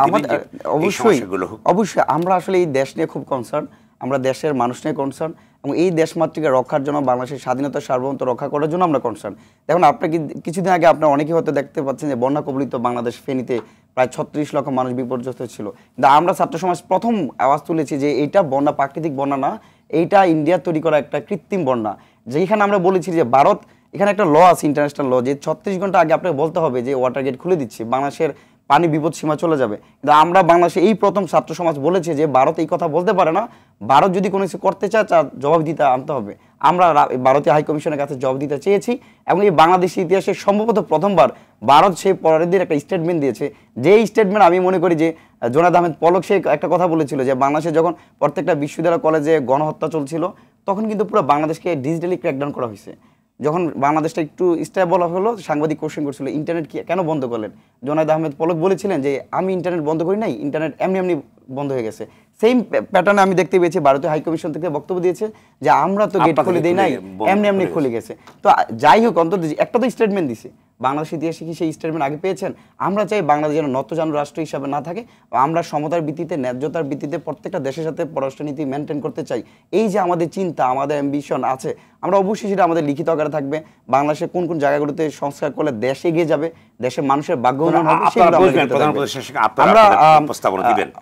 অবশ্যই আমরা আসলে এই দেশ নিয়ে খুব কনসার্ন, আমরা দেশের মানুষ নিয়ে কনসার্ন এবং এই দেশমাতৃকে রক্ষার জন্য, বাংলাদেশের স্বাধীনতা সার্বভৌমত্ব রক্ষা করার জন্য আমরা কনসার্ন। দেখুন, আপনাকে কিছুদিন আগে আপনারা অনেকেই হয়তো দেখতে পাচ্ছেন যে বন্যা কবলিত বাংলাদেশ ফেনীতে প্রায় 36 লক্ষ মানুষ বিপর্যস্ত ছিল। কিন্তু আমরা ছাত্র সমাজ প্রথম আওয়াজ তুলেছি যে এইটা বন্যা প্রাকৃতিক বন্যা না, এইটা ইন্ডিয়া তৈরি করা একটা কৃত্রিম বন্যা। যেখানে আমরা বলেছি যে ভারত এখানে একটা ল আছে, ইন্টারন্যাশনাল ল, যে 36 ঘন্টা আগে আপনাকে বলতে হবে যে ওয়াটার গেট খুলে দিচ্ছি, বাংলাদেশের পানি বিপদ সীমা চলে যাবে। কিন্তু আমরা বাংলাদেশে এই প্রথম ছাত্র সমাজ বলেছে যে ভারত এই কথা বলতে পারে না, ভারত যদি কোনো কিছু করতে চায় তার জবাব দিতে আনতে হবে। আমরা ভারতীয় হাই কমিশনের কাছে জবাব দিতে চেয়েছি এবং এই বাংলাদেশের ইতিহাসে সম্ভবত প্রথমবার ভারত সেই পরের দিন একটা স্টেটমেন্ট দিয়েছে, যে স্টেটমেন্ট আমি মনে করি যে জোনায়েদ আহমেদ পলক সে একটা কথা বলেছিল যে বাংলাদেশে যখন প্রত্যেকটা বিশ্ববিদ্যালয় কলেজে গণহত্যা চলছিল তখন কিন্তু পুরো বাংলাদেশকে ডিজিটালি ক্র্যাকডাউন করা হয়েছে। যখন বাংলাদেশটা একটু স্টেবল হলো, সাংবাদিক কোশ্চেন করছিল ইন্টারনেট কেন বন্ধ করলেন, জোনায়েদ আহমেদ পলক বলেছিলেন যে আমি ইন্টারনেট বন্ধ করি নাই, ইন্টারনেট এমনি এমনি বন্ধ হয়ে গেছে। সেম প্যাটার্নে আমি দেখতে পেয়েছি ভারতীয় হাইকমিশন থেকে বক্তব্য দিয়েছে যে আমরা তো গেট খুলে দিই নাই, এমনি এমনি খুলে গেছে। তো যাই হোক, অন্তত একটা তো স্টেটমেন্ট দিছে, বাংলাদেশের ইতিহাসে কি সেই স্টেটমেন্ট আগে পেয়েছেন? আমরা চাই বাংলাদেশ যেন নতজানু রাষ্ট্র হিসাবে না থাকে, আমরা সমতার ভিত্তিতে, ন্যায্যতার ভিত্তিতে প্রত্যেকটা দেশের সাথে পররাষ্ট্রনীতি মেনটেন করতে চাই। এই যে আমাদের চিন্তা, আমাদের অ্যাম্বিশন আছে, আমরা অবশ্যই সেটা আমাদের লিখিত আকারে থাকবে। বাংলাদেশে কোন কোন জায়গাগুলোতে সংস্কার করলে দেশ এগিয়ে যাবে, দেশের মানুষের ভাগ্য উন্নয়ন হবে, আমরা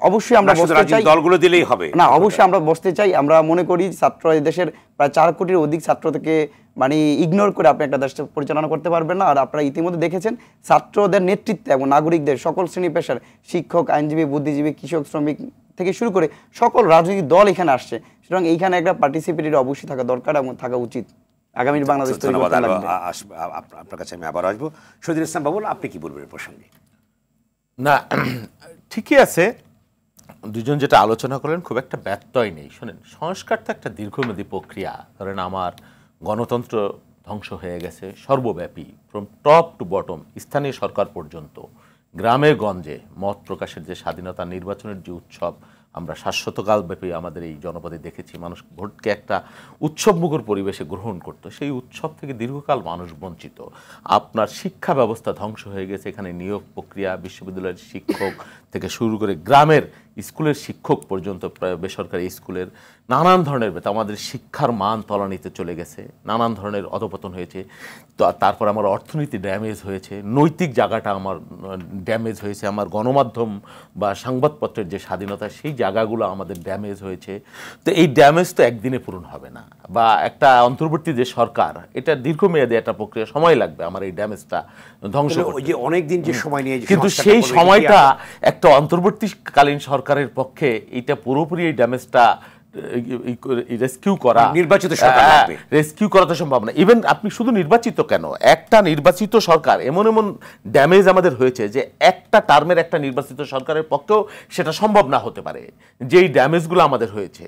অবশ্যই আমরা বসতে চাই, দলগুলো দিলেই হবে না, অবশ্যই আমরা বসতে চাই। আমরা মনে করি ছাত্র, দেশের প্রায় 4 কোটির অধিক ছাত্র থেকে মানে ইগনোর করে আপনি একটা দেশ পরিচালনা করতে পারবেন না। আর আপনারা ইতিমধ্যে দেখেছেন ছাত্রদের নেতৃত্বে এবং নাগরিকদের সকল শ্রেণী পেশার, শিক্ষক, আইনজীবী, বুদ্ধিজীবী, কৃষক, শ্রমিক থেকে শুরু করে সকল রাজনৈতিক দল এখানে আসছে। সুতরাং এইখানে একটা পার্টিসিপেটরি অবশ্যই থাকা দরকার এবং থাকা উচিত। আগামীর বাংলাদেশ তৈরি করতে লাগবে। আপনার কাছে আমি আবার আসবো। শহীদুল ইসলাম বাবুল, আপনি কি বলবেন এই প্রসঙ্গে? না, ঠিকই আছে, দুজন যেটা আলোচনা করলেন খুব একটা ব্যত্যয় নেই। শোনেন, সংস্কার তো একটা দীর্ঘমেয়াদী প্রক্রিয়া। ধরেন আমার গণতন্ত্র ধ্বংস হয়ে গেছে সর্বব্যাপী, ফ্রম টপ টু বটম, স্থানীয় সরকার পর্যন্ত, গ্রামে গঞ্জে মত প্রকাশের যে স্বাধীনতা, নির্বাচনের যে উৎসব আমরা শাশ্বতকালব্যাপী আমাদের এই জনপদে দেখেছি, মানুষ ভোটকে একটা উৎসবমুখর পরিবেশে গ্রহণ করতো, সেই উৎসব থেকে দীর্ঘকাল মানুষ বঞ্চিত। আপনার শিক্ষা ব্যবস্থা ধ্বংস হয়ে গেছে, এখানে নিয়োগ প্রক্রিয়া, বিশ্ববিদ্যালয়ের শিক্ষক থেকে শুরু করে গ্রামের স্কুলের শিক্ষক পর্যন্ত, বেসরকারি স্কুলের নানান ধরনের, আমাদের শিক্ষার মান তলানিতে চলে গেছে, নানান ধরনের অধপতন হয়েছে। তো তারপর আমার অর্থনীতি ড্যামেজ হয়েছে, নৈতিক জায়গাটা আমার ড্যামেজ হয়েছে, আমার গণমাধ্যম বা সংবাদপত্রের যে স্বাধীনতা সেই জায়গাগুলো আমাদের ড্যামেজ হয়েছে। তো এই ড্যামেজ তো একদিনে পূরণ হবে না, বা একটা অন্তর্বর্তী যে সরকার, এটা দীর্ঘমেয়াদী একটা প্রক্রিয়া, সময় লাগবে আমার এই ড্যামেজটা ধ্বংস করতে। অনেকদিন যে সময় নিয়ে, কিন্তু সেই সময়টা একটা অন্তর্বর্তীকালীন সরকারের পক্ষে এটা পুরোপুরি এই ড্যামেজটা রেস্কিউ করা, নির্বাচিত সরকার লাগবে, রেস্কিউ করা তো সম্ভব না। ইভেন আপনি শুধু নির্বাচিত কেন, একটা নির্বাচিত সরকার, এমন এমন ড্যামেজ আমাদের হয়েছে যে একটা টার্মের একটা নির্বাচিত সরকারের পক্ষেও সেটা সম্ভব না হতে পারে। যেই ড্যামেজগুলো আমাদের হয়েছে,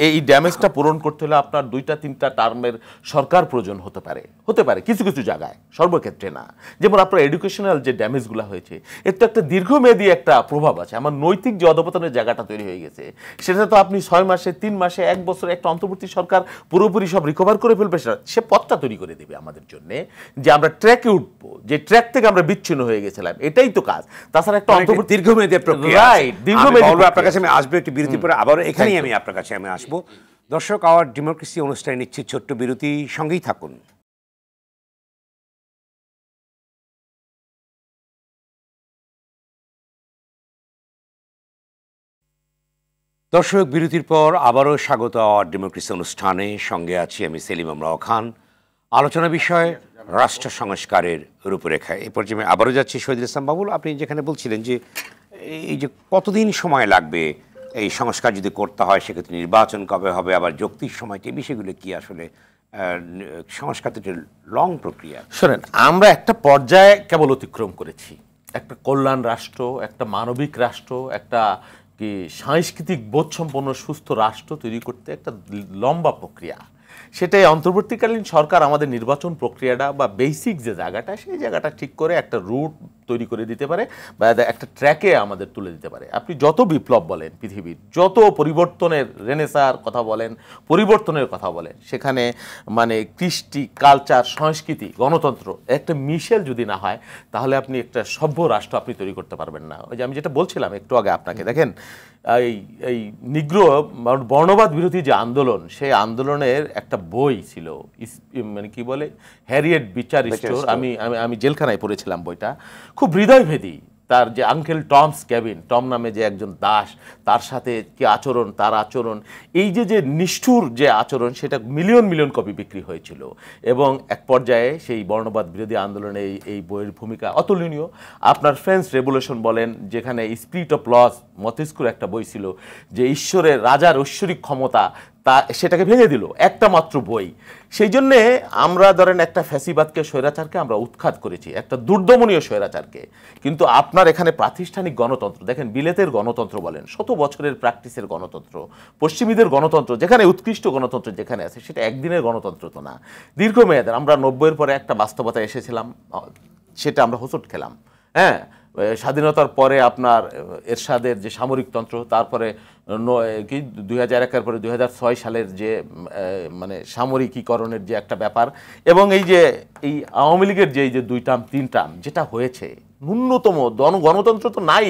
এই ড্যামেজটা পূরণ করতে হলে আপনার 2-3টা টার্মের সরকার প্রয়োজন হতে পারে কিছু কিছু জায়গায়, সর্বক্ষেত্রে না। যেমন আপনার এডুকেশনাল যে ড্যামেজগুলো হয়েছে, এর তো একটা দীর্ঘমেয়াদী একটা প্রভাব আছে। আমার নৈতিক যে অধপতনের জায়গাটা তৈরি হয়ে গেছে, সেটা তো আপনি 6 মাসে, 3 মাসে, 1 বছরে একটা অন্তর্বর্তী সরকার পুরোপুরি সব রিকভার করে ফেলবে, সে পথটা তৈরি করে দেবে আমাদের জন্য, যে আমরা ট্র্যাকে উঠবো, যে ট্র্যাক থেকে আমরা বিচ্ছিন্ন হয়ে গেছিলাম, এটাই তো কাজ। তাছাড়া একটা অন্তর্বর্তী দীর্ঘমেয়াদী প্রক্রিয়া, দীর্ঘমেয়াদী। আপনার কাছে আমি আসবো একটি বিরতির পরে, আবার এখানেই আমি আপনার কাছে আমি আসবো। দর্শক, আওয়ার ডেমোক্রেসি অনুষ্ঠানে নিচ্ছি ছোট্ট বিরতি, সঙ্গেই থাকুন। দর্শক, বিরতির পর আবারও স্বাগত আওয়ার ডেমোক্রেসি অনুষ্ঠানে। সঙ্গে আছি আমি সেলিম আমরাও খান। আলোচনা বিষয় রাষ্ট্র সংস্কারের রূপরেখা। এ পর্যায়ে আবারও যাচ্ছি শহীদুল ইসলাম বাবুল, আপনি যেখানে বলছিলেন যে এই যে কতদিন সময় লাগবে এই সংস্কার যদি করতে হয়, সেক্ষেত্রে নির্বাচন কবে হবে, আবার যৌক্তিক সময়টি, এই বিষয়গুলো কি আসলে সংস্কার তো একটা লং প্রক্রিয়া। শোনেন, আমরা একটা পর্যায়ে কেবল অতিক্রম করেছি, একটা কল্যাণ রাষ্ট্র, একটা মানবিক রাষ্ট্র, একটা কি সাংস্কৃতিক বোধসম্পন্ন সুস্থ রাষ্ট্র তৈরি করতে একটা লম্বা প্রক্রিয়া। সেটাই অন্তর্বর্তীকালীন সরকার আমাদের নির্বাচন প্রক্রিয়াটা বা বেসিক যে জায়গাটা, সেই জায়গাটা ঠিক করে একটা রুট তৈরি করে দিতে পারে, বা একটা ট্র্যাকে আমাদের তুলে দিতে পারে। আপনি যত বিপ্লব বলেন, পৃথিবীর যত পরিবর্তনের, রেনেসার কথা বলেন, পরিবর্তনের কথা বলেন, সেখানে মানে কৃষ্টি, কালচার, সংস্কৃতি, গণতন্ত্র একটা মিশেল যদি না হয়, তাহলে আপনি একটা সভ্য রাষ্ট্র আপনি তৈরি করতে পারবেন না। ওই যে আমি যেটা বলছিলাম একটু আগে আপনাকে, দেখেন এই নিগ্রো বর্ণবাদ বিরোধী যে আন্দোলন, সেই আন্দোলনের একটা বই ছিল, মানে কি বলে, হ্যারিয়েট বিচার স্টোর, আমি জেলখানায় পড়েছিলাম বইটা, খুব হৃদয়ভেদী। তার যে আঙ্কেল টমস ক্যাবিন, টম নামে যে একজন দাস, তার সাথে কি আচরণ, তার আচরণ, এই যে নিষ্ঠুর যে আচরণ, সেটা মিলিয়ন মিলিয়ন কপি বিক্রি হয়েছিল। এবং এক পর্যায়ে সেই বর্ণবাদ বিরোধী আন্দোলনে এই বইয়ের ভূমিকা অতুলনীয়। আপনার ফ্রেঞ্চ রেভলিউশন বলেন, যেখানে স্পিরিট অফ লস, মতিস্কুর একটা বই ছিল যে ঈশ্বরের, রাজার ঐশ্বরিক ক্ষমতা, তা সেটাকে ভেঙে দিল একটা মাত্র বই। সেই জন্যে আমরা ধরেন একটা ফ্যাসিবাদকে, স্বৈরাচারকে আমরা উৎখাত করেছি, একটা দুর্দমনীয় স্বৈরাচারকে। কিন্তু আপনার এখানে প্রাতিষ্ঠানিক গণতন্ত্র দেখেন, বিলেতের গণতন্ত্র বলেন, 100 বছরের প্র্যাকটিসের গণতন্ত্র, পশ্চিমীদের গণতন্ত্র, যেখানে উৎকৃষ্ট গণতন্ত্র যেখানে আছে, সেটা একদিনের গণতন্ত্র তো না, দীর্ঘমেয়াদের। আমরা 90-এর পরে একটা বাস্তবতা এসেছিলাম, সেটা আমরা হোঁচট খেলাম। হ্যাঁ, স্বাধীনতার পরে আপনার এরশাদের যে সামরিকতন্ত্র, তারপরে 2001-এর পরে 2006 সালের যে মানে সামরিকীকরণের যে একটা ব্যাপার, এবং এই আওয়ামী লীগের যে 2 টার্ম 3 টার্ম যেটা হয়েছে, ন্যূনতম গণতন্ত্র তো নাই,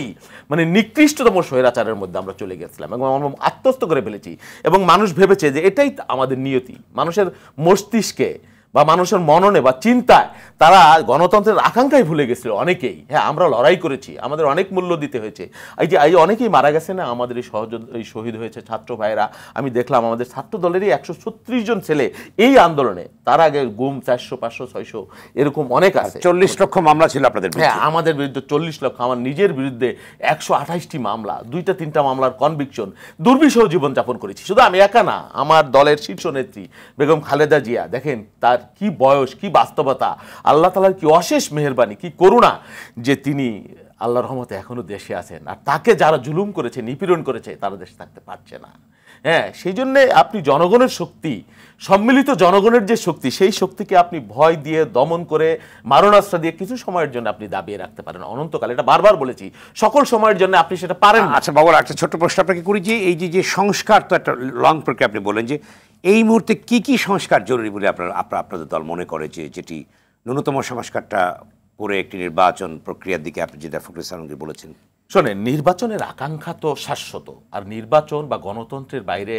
মানে নিকৃষ্টতম স্বৈরাচারের মধ্যে আমরা চলে গেছিলাম এবং আমরা আত্মস্থ করে ফেলেছি। এবং মানুষ ভেবেছে যে এটাই আমাদের নিয়তি। মানুষের মস্তিষ্কে বা মানুষের মননে বা চিন্তায় তারা গণতন্ত্রের আকাঙ্ক্ষায় ভুলে গেছিল অনেকেই। হ্যাঁ, আমরা লড়াই করেছি, আমাদের অনেক মূল্য দিতে হয়েছে। এই অনেকেই মারা গেছে না, আমাদের এই শহীদ হয়েছে ছাত্র ভাইরা। আমি দেখলাম আমাদের ছাত্র দলেরই 136 জন ছেলে এই আন্দোলনে, তার আগে গুম 400, 500, 600 এরকম অনেক আছে। 40 লক্ষ মামলা ছিল আপনাদের বিরুদ্ধে। হ্যাঁ, আমাদের বিরুদ্ধে 40 লক্ষ, আমার নিজের বিরুদ্ধে 128টি মামলা, 2-3টা মামলার কনভিকশন, দুর্বিষহ জীবনযাপন করেছি। শুধু আমি একা না, আমার দলের শীর্ষ নেত্রী বেগম খালেদা জিয়া, দেখেন তার কি বয়স, কি বাস্তবতা, আল্লাহ তাআলার কি অশেষ মেহেরবানি, কি করুণা যে তিনি আল্লাহর রহমতে এখনো দেশে আছেন। আর তাকে যারা জুলুম করেছে, নিপীড়ন করেছে, তারা দেশে থাকতে পারছে না। হ্যাঁ, সেই জন্যে আপনি জনগণের শক্তি, সম্মিলিত জনগণের যে শক্তি, সেই শক্তিকে আপনি ভয় দিয়ে, দমন করে, মারণাস্ত্র দিয়ে কিছু সময়ের জন্য আপনি দাবিয়ে রাখতে পারেন। অনন্তকাল, এটা বারবার বলেছি, সকল সময়ের জন্য আপনি সেটা পারেন না। আচ্ছা বাবুল, একটা ছোট্ট প্রশ্ন আপনাকে করি যে এই যে সংস্কার তো একটা লং প্রক্রিয়া, আপনি বলেন যে এই মুহূর্তে কি কি সংস্কার জরুরি বলে আপনাদের দল মনে করে, যে যেটি ন্যূনতম সংস্কারটা করে একটি নির্বাচন প্রক্রিয়ার দিকে আপনি যেটা ফখরুল ইসলাম আলমগীর বলেছেন? শোনেন, নির্বাচনের আকাঙ্ক্ষা তো শাশ্বত, আর নির্বাচন বা গণতন্ত্রের বাইরে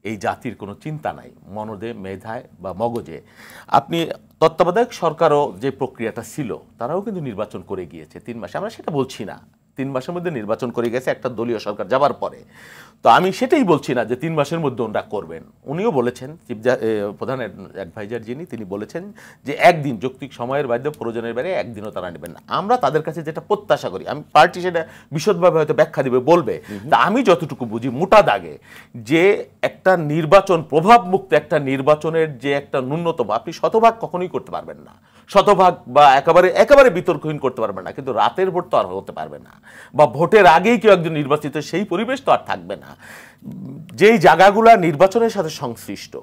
এই জাতির কোনো চিন্তা নাই মনদে, মেধায় বা মগজে। আপনি তত্ত্বাবধায়ক সরকারও যে প্রক্রিয়াটা ছিল, তারাও কিন্তু নির্বাচন করে গিয়েছে 3 মাসে। আমরা সেটা বলছি না, 3 মাসের মধ্যে নির্বাচন করে গেছে একটা দলীয় সরকার যাবার পরে। তো আমি সেটাই বলছি না যে 3 মাসের মধ্যে ওনারা করবেন। উনিও বলেছেন, প্রধানের এক ভাইজার যিনি, তিনি বলেছেন যে একদিন, যৌক্তিক সময়ের বাইরে, প্রয়োজনের বাইরে একদিনও তারা নেবেন না। আমরা তাদের কাছে যেটা প্রত্যাশা করি, আমি পার্টি সেটা বিশদভাবে হয়তো ব্যাখ্যা দিবে, বলবে, তা আমি যতটুকু বুঝি মোটা দাগে, যে একটা নির্বাচন, প্রভাবমুক্ত একটা নির্বাচনের যে একটা ন্যূনতম, আপনি শতভাগ কখনোই করতে পারবেন না, শতভাগ বা একেবারে বিতর্কহীন করতে পারবেন না, কিন্তু রাতের ভোট তো আর হতে পারবে না, বা ভোটের আগেই কেউ একজন নির্বাচিত, সেই পরিবেশ তো আর থাকবে না। যেই জায়গাগুলো নির্বাচনের সাথে সংশ্লিষ্ট,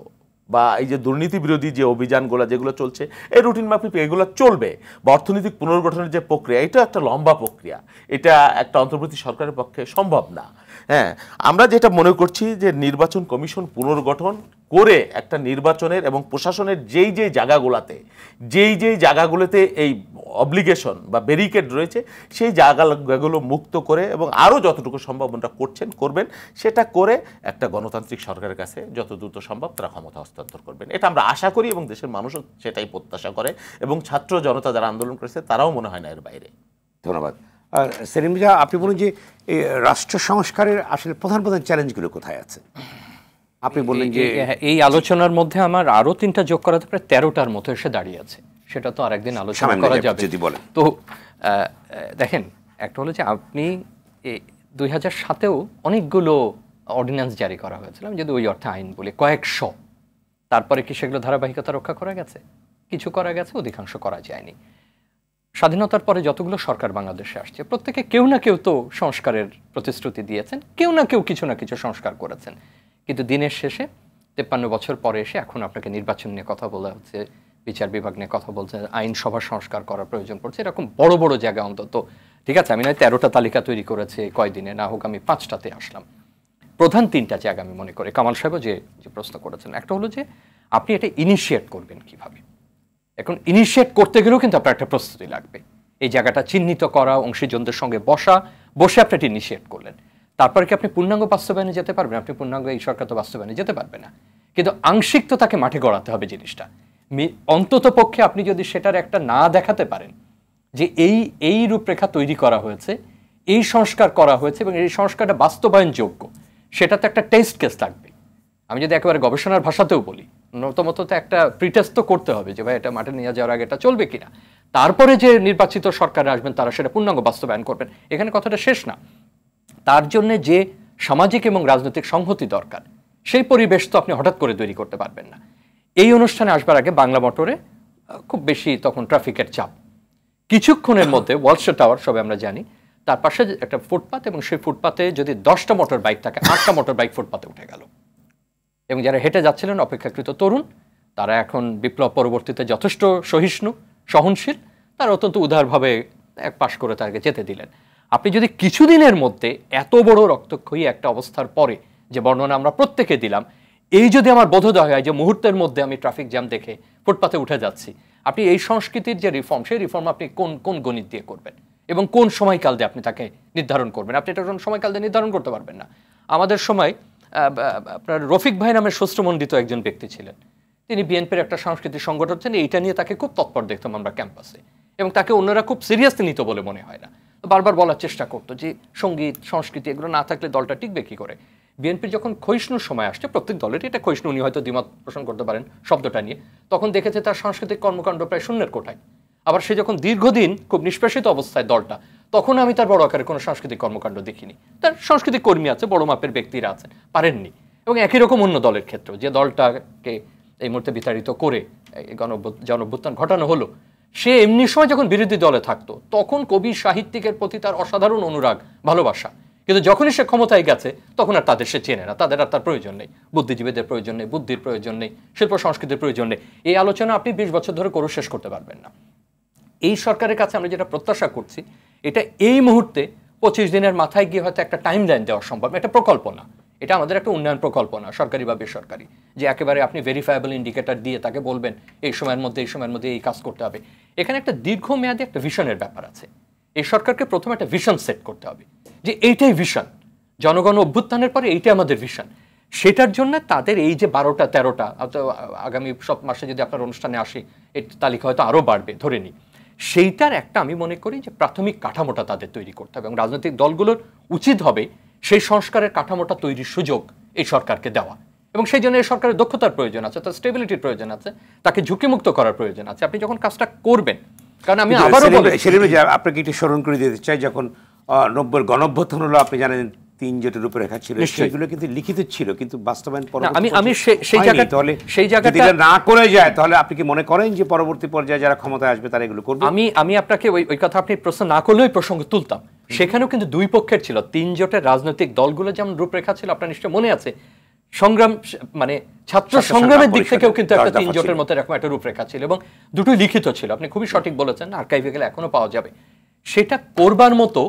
বা এই যে দুর্নীতি বিরোধী যে অভিযানগুলো যেগুলো চলছে, এই রুটিন মাফিক এগুলো চলবে, বা অর্থনৈতিক পুনর্গঠনের যে প্রক্রিয়া, এটা একটা লম্বা প্রক্রিয়া, এটা একটা অন্তর্বর্তী সরকারের পক্ষে সম্ভব না। হ্যাঁ, আমরা যেটা মনে করছি যে নির্বাচন কমিশন পুনর্গঠন করে একটা নির্বাচনের এবং প্রশাসনের যেই জায়গাগুলোতে এই অব্লিগেশন বা ব্যারিকেড রয়েছে, সেই জায়গাগুলো মুক্ত করে, এবং আরও যতটুকু সম্ভব ওনারা করবেন, সেটা করে একটা গণতান্ত্রিক সরকারের কাছে যত দ্রুত সম্ভব তারা ক্ষমতা হস্তান্তর করবেন, এটা আমরা আশা করি, এবং দেশের মানুষও সেটাই প্রত্যাশা করে, এবং ছাত্র জনতা যারা আন্দোলন করেছে তারাও মনে হয় না এর বাইরে। ধন্যবাদ। সেলিম মির্জা, আপনি বলুন যে রাষ্ট্র সংস্কারের আসলে প্রধান চ্যালেঞ্জগুলো কোথায় আছে? আপনি বললেন যে এই আলোচনার মধ্যে আমার আরো 3টা যোগ করাতে প্রায় 13টার মতো এসে দাঁড়িয়ে আছে, সেটা তো আরেকদিন আলোচনা করা যাবে যদি বলেন। তো দেখেন, একটা হলো যে আপনি 2007-এও অনেকগুলো অর্ডিন্যান্স জারি করা হয়েছিল, আমি যদি ওই অর্থে আইন বলি, কয়েকশো। তারপরে কি সেগুলো ধারাবাহিকতা রক্ষা করা গেছে? কিছু করা গেছে, অধিকাংশ করা যায়নি। স্বাধীনতার পরে যতগুলো সরকার বাংলাদেশে আসছে, প্রত্যেকে কেউ না কেউ তো সংস্কারের প্রতিশ্রুতি দিয়েছেন, কেউ না কেউ কিছু না কিছু সংস্কার করেছেন। কিন্তু দিনের শেষে 53 বছর পরে এসে এখন আপনাকে নির্বাচন নিয়ে কথা বলা হচ্ছে, বিচার বিভাগ নিয়ে কথা বলছে, আইনসভা সংস্কার করার প্রয়োজন পড়ছে, এরকম বড় বড় জায়গা অন্তত। ঠিক আছে, আমি নয় 13টা তালিকা তৈরি করেছে কয়দিনে, না হোক আমি 5টাতে আসলাম। প্রধান 3টা জায়গা আমি মনে করি, কামাল সাহেবও যে প্রশ্ন করেছেন, একটা হলো যে আপনি এটা ইনিশিয়েট করবেন কিভাবে। এখন ইনিশিয়েট করতে গেলেও কিন্তু আপনার একটা প্রস্তুতি লাগবে। এই জায়গাটা চিহ্নিত করা, অংশীজনদের সঙ্গে বসে আপনি এটা ইনিশিয়েট করলেন, তারপরে কি আপনি পূর্ণাঙ্গ বাস্তবায়নে যেতে পারবেন? আপনি পূর্ণাঙ্গ এই সরকার তো বাস্তবায়নে যেতে পারবে না, কিন্তু আংশিক তো তাকে মাঠে গড়াতে হবে জিনিসটা। অন্তত পক্ষে আপনি যদি সেটার একটা না দেখাতে পারেন যে এই রূপরেখা তৈরি করা হয়েছে, এই সংস্কার করা হয়েছে এবং এই সংস্কারটা বাস্তবায়নযোগ্য, সেটা তো একটা টেস্ট কেস থাকবে। আমি যদি একেবারে গবেষণার ভাষাতেও বলি, নতমত তো একটা প্রিটেস্ট তো করতে হবে যে ভাই এটা মাঠে নিয়ে যাওয়ার আগে এটা চলবে কিনা, তারপরে যে নির্বাচিত সরকার আসবেন তারা সেটা পূর্ণাঙ্গ বাস্তবায়ন করবেন। এখানে কথাটা শেষ না, তার জন্য যে সামাজিক এবং রাজনৈতিক সংহতি দরকার, সেই পরিবেশ তো আপনি হঠাৎ করে তৈরি করতে পারবেন না। এই অনুষ্ঠানে আসবার আগে বাংলা মোটরে খুব বেশি তখন ট্রাফিকের চাপ, কিছুক্ষণের মধ্যে ওয়ার্ল্ড ট্রেড টাওয়ার সবাই আমরা জানি, তার পাশে একটা ফুটপাথ, এবং সেই ফুটপাথে যদি 10টা মোটর বাইক থাকে 8টা মোটর বাইক ফুটপাথে উঠে গেল। এবং যারা হেঁটে যাচ্ছিলেন অপেক্ষাকৃত তরুণ, তারা এখন বিপ্লব পরবর্তীতে যথেষ্ট সহিষ্ণু সহনশীল, তারা অত্যন্ত উদারভাবে এক পাশ করে তাকে যেতে দিলেন। আপনি যদি কিছুদিনের মধ্যে এত বড় রক্তক্ষয়ী একটা অবস্থার পরে যে বর্ণনা আমরা প্রত্যেকে দিলাম, এই যদি আমার বোধোদয় হয় যে মুহূর্তের মধ্যে আমি ট্রাফিক জ্যাম দেখে ফুটপাথে উঠে যাচ্ছি, আপনি এই সংস্কৃতির যে রিফর্ম, সেই রিফর্ম আপনি কোন গণিত দিয়ে করবেন এবং কোন সময়কাল দিয়ে আপনি তাকে নির্ধারণ করবেন? আপনি এটা কোন সময়কাল দিয়ে নির্ধারণ করতে পারবেন না। আমাদের সময় আপনার রফিক ভাই নামের সুশ্রমণ্ডিত একজন ব্যক্তি ছিলেন, তিনি বিএনপির একটা সাংস্কৃতিক সংগঠন ছিলেন, এইটা নিয়ে তাকে খুব তৎপর দেখতাম আমরা ক্যাম্পাসে, এবং তাকে অন্যরা খুব সিরিয়াসলি নিত বলে মনে হয় না। বারবার বলার চেষ্টা করতো যে সঙ্গীত সংস্কৃতি এগুলো না থাকলে দলটা টিকবে কি করে। বিএনপির যখন ক্ষয়িষ্ণুর সময় আসছে, প্রত্যেক দলেরই এটা ক্ষয়িষ্ণু, উনি হয়তো দ্বিমত পোষণ করতে পারেন শব্দটা নিয়ে, তখন দেখেছে তার সাংস্কৃতিক কর্মকাণ্ড প্রায় শূন্যের কোঠায়। আবার সে যখন দীর্ঘদিন খুব নিষ্পেষিত অবস্থায় দলটা, তখন আমি তার বড় আকারে কোনো সাংস্কৃতিক কর্মকাণ্ড দেখিনি। তার সাংস্কৃতিক কর্মী আছে, বড় মাপের ব্যক্তিরা আছেন, পারেননি। এবং একই রকম অন্য দলের ক্ষেত্রেও, যে দলটাকে এই মুহূর্তে বিতাড়িত করে গণঅভ্যুত্থান ঘটানো হলো, সে এমনি সময় যখন বিরোধী দলে থাকতো তখন কবি সাহিত্যিকের প্রতি তার অসাধারণ অনুরাগ, ভালোবাসা, কিন্তু যখনই সে ক্ষমতায় গেছে তখন আর তাদের সে চেনে না, তাদের আর তার প্রয়োজন নেই, বুদ্ধিজীবীদের প্রয়োজন নেই, বুদ্ধির প্রয়োজন নেই, শিল্প সংস্কৃতির প্রয়োজন নেই। এই আলোচনা আপনি 20 বছর ধরে করে শেষ করতে পারবেন না। এই সরকারের কাছে আমরা যেটা প্রত্যাশা করছি, এটা এই মুহূর্তে 25 দিনের মাথায় গিয়ে হয়তো একটা টাইম লাইন দেওয়া সম্ভব, এটা প্রকল্প না, এটা আমাদের একটা উন্নয়ন প্রকল্প না, সরকারি বা বেসরকারি, যে একেবারে আপনি ভেরিফায়েবল ইন্ডিকেটর দিয়ে তাকে বলবেন এই সময়ের মধ্যে এই কাজ করতে হবে। এখানে একটা দীর্ঘমেয়াদী একটা ভিশনের ব্যাপার আছে। এই সরকারকে প্রথমে একটা ভিশন সেট করতে হবে যে এইটাই ভিশন, জনগণ অভ্যুত্থানের পরে এইটাই আমাদের ভিশন। সেটার জন্য তাদের এই যে 12টা 13টা, আগামী সব মাসে যদি আপনার অনুষ্ঠানে আসে এই তালিকা হয়তো আরও বাড়বে ধরে নিই, সেইটার একটা আমি মনে করি যে প্রাথমিক কাঠামোটা তাদের তৈরি করতে হবে, এবং রাজনৈতিক দলগুলোর উচিত হবে সেই সংস্কারের কাঠামোটা তৈরির সুযোগ এই সরকারকে দেওয়া, এবং সেই জন্য এই সরকারের দক্ষতার প্রয়োজন আছে, তার স্টেবিলিটির প্রয়োজন আছে, তাকে ঝুঁকিমুক্ত করার প্রয়োজন আছে। আপনি যখন কাজটা করবেন, কারণ আমি আবারও বলি, আপনাকে একটু স্মরণ করে দিতে চাই, যখন 90-এর গণঅভ্যুত্থান হলো, আপনি জানেন 3 জোটের রূপরেখা ছিল, সেগুলো কিন্তু লিখিত ছিল, কিন্তু বাস্তবায়ন আমি সেই জায়গাটা না করে যায়, তাহলে আপনি কি মনে করেন যে পরবর্তী পর্যায়ে যারা ক্ষমতায় আসবে তারা এগুলো করবে? আমি আপনাকে ওই কথা আপনি প্রশ্ন না করলেও প্রসঙ্গ তুলতাম। সেখানেও কিন্তু দুই পক্ষের ছিল, 3 জোটের রাজনৈতিক দলগুলো যেমন রূপরেখা ছিল, আপনার নিশ্চয় মনে আছে, সংগ্রাম মানে ছাত্র সংগ্রামের দিক থেকেও কিন্তু একটা 3 জোটের মতো এরকম একটা রূপরেখা ছিল, এবং দুটোই লিখিত ছিল। আপনি খুবই সঠিক বলেছেন, আর্কাইভে গেলে এখনো পাওয়া যাবে। সেটা করবার মতো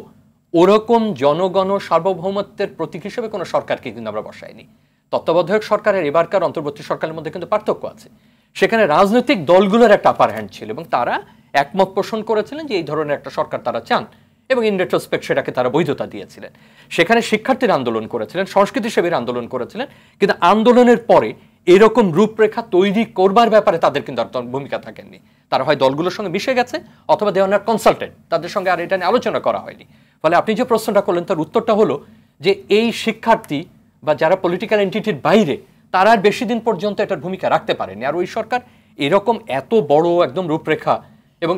ওরকম জনগণ সার্বভৌমত্বের প্রতীক হিসেবে কোনো সরকারকে কিন্তু আমরা বসাইনি। তত্ত্বাবধায়ক সরকারের এবারকার অন্তর্বর্তী সরকারের মধ্যে কিন্তু পার্থক্য আছে। সেখানে রাজনৈতিক দলগুলোর একটা আপার হ্যান্ড ছিল, এবং তারা একমত পোষণ করেছিলেন যে এই ধরনের একটা সরকার তারা চান, এবং ইন রেট্রোস্পেক্ট সেটাকে তারা বৈধতা দিয়েছিলেন। সেখানে শিক্ষার্থীরা আন্দোলন করেছিলেন, সংস্কৃতি সেবীরা আন্দোলন করেছিলেন, কিন্তু আন্দোলনের পরে এরকম রূপরেখা তৈরি করবার ব্যাপারে তাদের কিন্তু আর ভূমিকা থাকেননি। তারা হয় দলগুলোর সঙ্গে মিশে গেছে, অথবা দে আর নট কনসাল্টেড, তাদের সঙ্গে আর এটা নিয়ে আলোচনা করা হয়নি। ফলে আপনি যে প্রশ্নটা করলেন তার উত্তরটা হলো যে এই শিক্ষার্থী বা যারা পলিটিক্যাল এন্টিটির বাইরে, তারা আর বেশি দিন পর্যন্ত এটার ভূমিকা রাখতে পারেনি। আর ওই সরকার এরকম এত বড় একদম রূপরেখা, এবং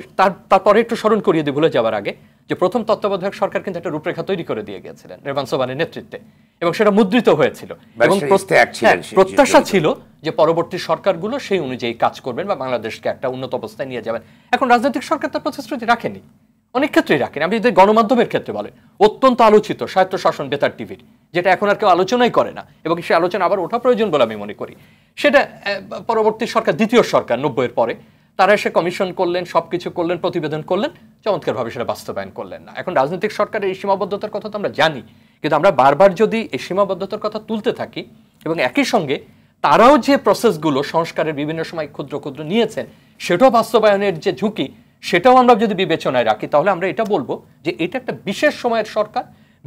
তারপরে একটু স্মরণ করিয়ে দিয়ে ভুলে যাওয়ার আগে যে প্রথম তত্ত্বাবধায়ক সরকার কিন্তু একটা রূপরেখা তৈরি করে দিয়ে গিয়েছিলেন রেভান্স সোবানের নেতৃত্বে, এবং সেটা মুদ্রিত হয়েছিল, এবং প্রত্যাশা ছিল যে পরবর্তী সরকারগুলো সেই অনুযায়ী কাজ করবেন বা বাংলাদেশকে একটা উন্নত অবস্থায় নিয়ে যাবেন। এখন রাজনৈতিক সরকার তার প্রতিশ্রুতি রাখেনি, অনেক ক্ষেত্রেই রাখেনি। আপনি যদি গণমাধ্যমের ক্ষেত্রে বলেন, অত্যন্ত আলোচিত স্বায়ত্তশাসন বেতার টিভির, যেটা এখন আর কেউ আলোচনাই করে না, এবং সেই আলোচনা আবার ওঠা প্রয়োজন বলে আমি মনে করি, সেটা পরবর্তী সরকার, দ্বিতীয় সরকার 90-এর পরে তারা এসে কমিশন করলেন, সবকিছু করলেন, প্রতিবেদন করলেন, চমৎকারভাবে সেটা বাস্তবায়ন করলেন না। এখন রাজনৈতিক সরকারের এই সীমাবদ্ধতার কথা তো আমরা জানি, কিন্তু আমরা বারবার যদি এই সীমাবদ্ধতার কথা তুলতে থাকি, এবং একই সঙ্গে তারাও যে প্রসেসগুলো সংস্কারের বিভিন্ন সময় ক্ষুদ্র ক্ষুদ্র নিয়েছেন, সেটাও বাস্তবায়নের যে ঝুঁকি, সেটাও আমরা যদি বিবেচনায় রাখি, তাহলে আমরা এটা বলবো যে এটা একটা বিশেষ সময়ের সরকার,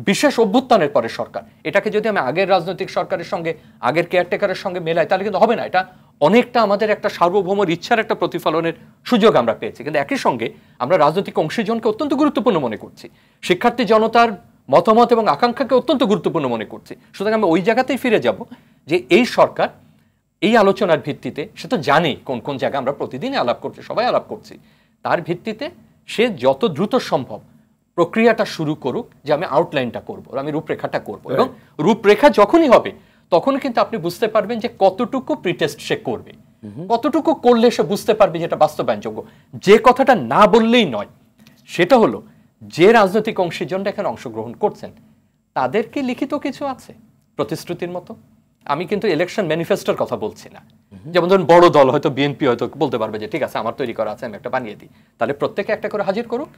বিশেষ অভ্যুত্থানের পরে সরকার। এটাকে যদি আমি আগের রাজনৈতিক সরকারের সঙ্গে, আগের কেয়ারটেকারের সঙ্গে মেলাই, তাহলে কিন্তু হবে না। এটা অনেকটা আমাদের একটা সার্বভৌম ইচ্ছার একটা প্রতিফলনের সুযোগ আমরা পেয়েছি। কিন্তু একই সঙ্গে আমরা রাজনৈতিক অংশীজনকে অত্যন্ত গুরুত্বপূর্ণ মনে করছি, শিক্ষার্থী জনতার মতামত এবং আকাঙ্ক্ষাকে অত্যন্ত গুরুত্বপূর্ণ মনে করছি। সুতরাং আমরা ওই জায়গাতেই ফিরে যাব যে এই সরকার এই আলোচনার ভিত্তিতে, সে তো জানে কোন কোন জায়গায় আমরা প্রতিদিনই আলাপ করছি, সবাই আলাপ করছি, তার ভিত্তিতে সে যত দ্রুত সম্ভব প্রক্রিয়াটা শুরু করুক যে আমি আউটলাইনটা করব, আমি রূপরেখাটা করব, এবং রূপরেখা যখনই হবে তখন কিন্তু আপনি বুঝতে পারবেন যে কতটুকু প্রিটেস্ট সে করবে, কতটুকু করলে সে বুঝতে পারবে যেটা বাস্তবায়নযোগ্য। যে কথাটা না বললেই নয় সেটা হলো যে রাজনৈতিক অংশীজনরা এখানে অংশগ্রহণ করছেন তাদের কি লিখিত কিছু আছে প্রতিশ্রুতির মতো? আমি কিন্তু ইলেকশন ম্যানিফেস্টোর কথা বলছি না। যেমন ধরুন বড় দল হয়তো বিএনপি হয়তো বলতে পারবে যে ঠিক আছে আমার তৈরি করা আছে, আমি একটা বানিয়ে দিই, তাহলে প্রত্যেকে একটা করে হাজির করুক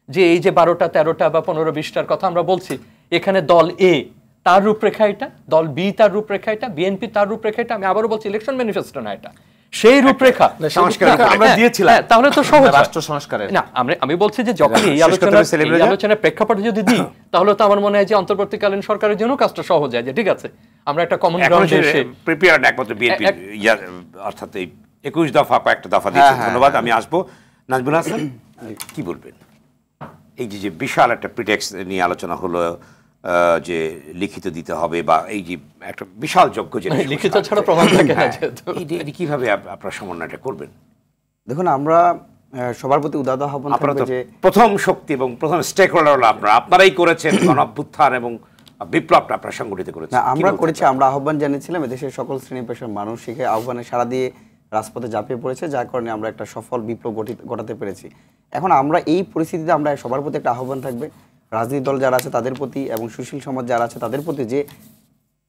যে এই যে 12টা 13টা বা 15-20টার কথা আমরা বলছি, এখানে দল এ তার রূপরেখা এটা, দল বি তার রূপরেখা এটা, বিএনপি তার রূপরেখা এটা। আমি আবারও বলছি ইলেকশন ম্যানিফেস্টো না, এটা সেই রূপরেখা আমরা দিয়েছিলাম, তাহলে তো সহজ রাষ্ট্র সংস্কারের না। আমি বলছি যে যখন এই আলোচনার প্রেক্ষাপটে যদি দিই তাহলে তো আমার মনে হয় যে অন্তর্বর্তীকালীন সরকারের জন্য কাজটা সহজ হয়, যে ঠিক আছে আমরা একটা কমন গ্রাউন্ডে এসে প্রিপেয়ার্ড একমাত্র বিএনপি অর্থাৎ এই 21 দফা কয়েকটা দফা দিয়েছে। ধন্যবাদ। আমি আসবো নাজমুল হাসান, কি বলবেন এই যে বিশাল একটা প্রিটেক্সট নিয়ে আলোচনা হলো যে লিখিত দিতে হবে বা এই যে একটা বিশাল যজ্ঞ, যে লিখিত ছাড়া প্রমাণ থাকে না, এটি কিভাবে আপনারা সমন্বয়টা করবেন? দেখুন, আমরা সবার প্রতি উদাত্ত আহ্বান থাকবে যে প্রথম শক্তি এবং প্রথম স্টেক হোল্ডার হলো আপনারাই করেছেন গণঅভ্যুত্থান এবং বিপ্লবটা আপনারা সংগঠিত করেছেন। আমরা করেছি, আমরা আহ্বান জানিয়েছিলাম, এদেশের সকল শ্রেণী পেশার মানুষ শিখে আহ্বানে সাড়া দিয়ে রাজপথে ঝাঁপিয়ে পড়েছে, যার কারণে আমরা একটা সফল বিপ্লব ঘটাতে পেরেছি। এখন আমরা এই পরিস্থিতিতে আমরা সবার প্রতি একটা আহ্বান থাকবে, রাজনৈতিক দল যারা আছে তাদের প্রতি এবং সুশীল সমাজ যারা আছে তাদের প্রতি, যে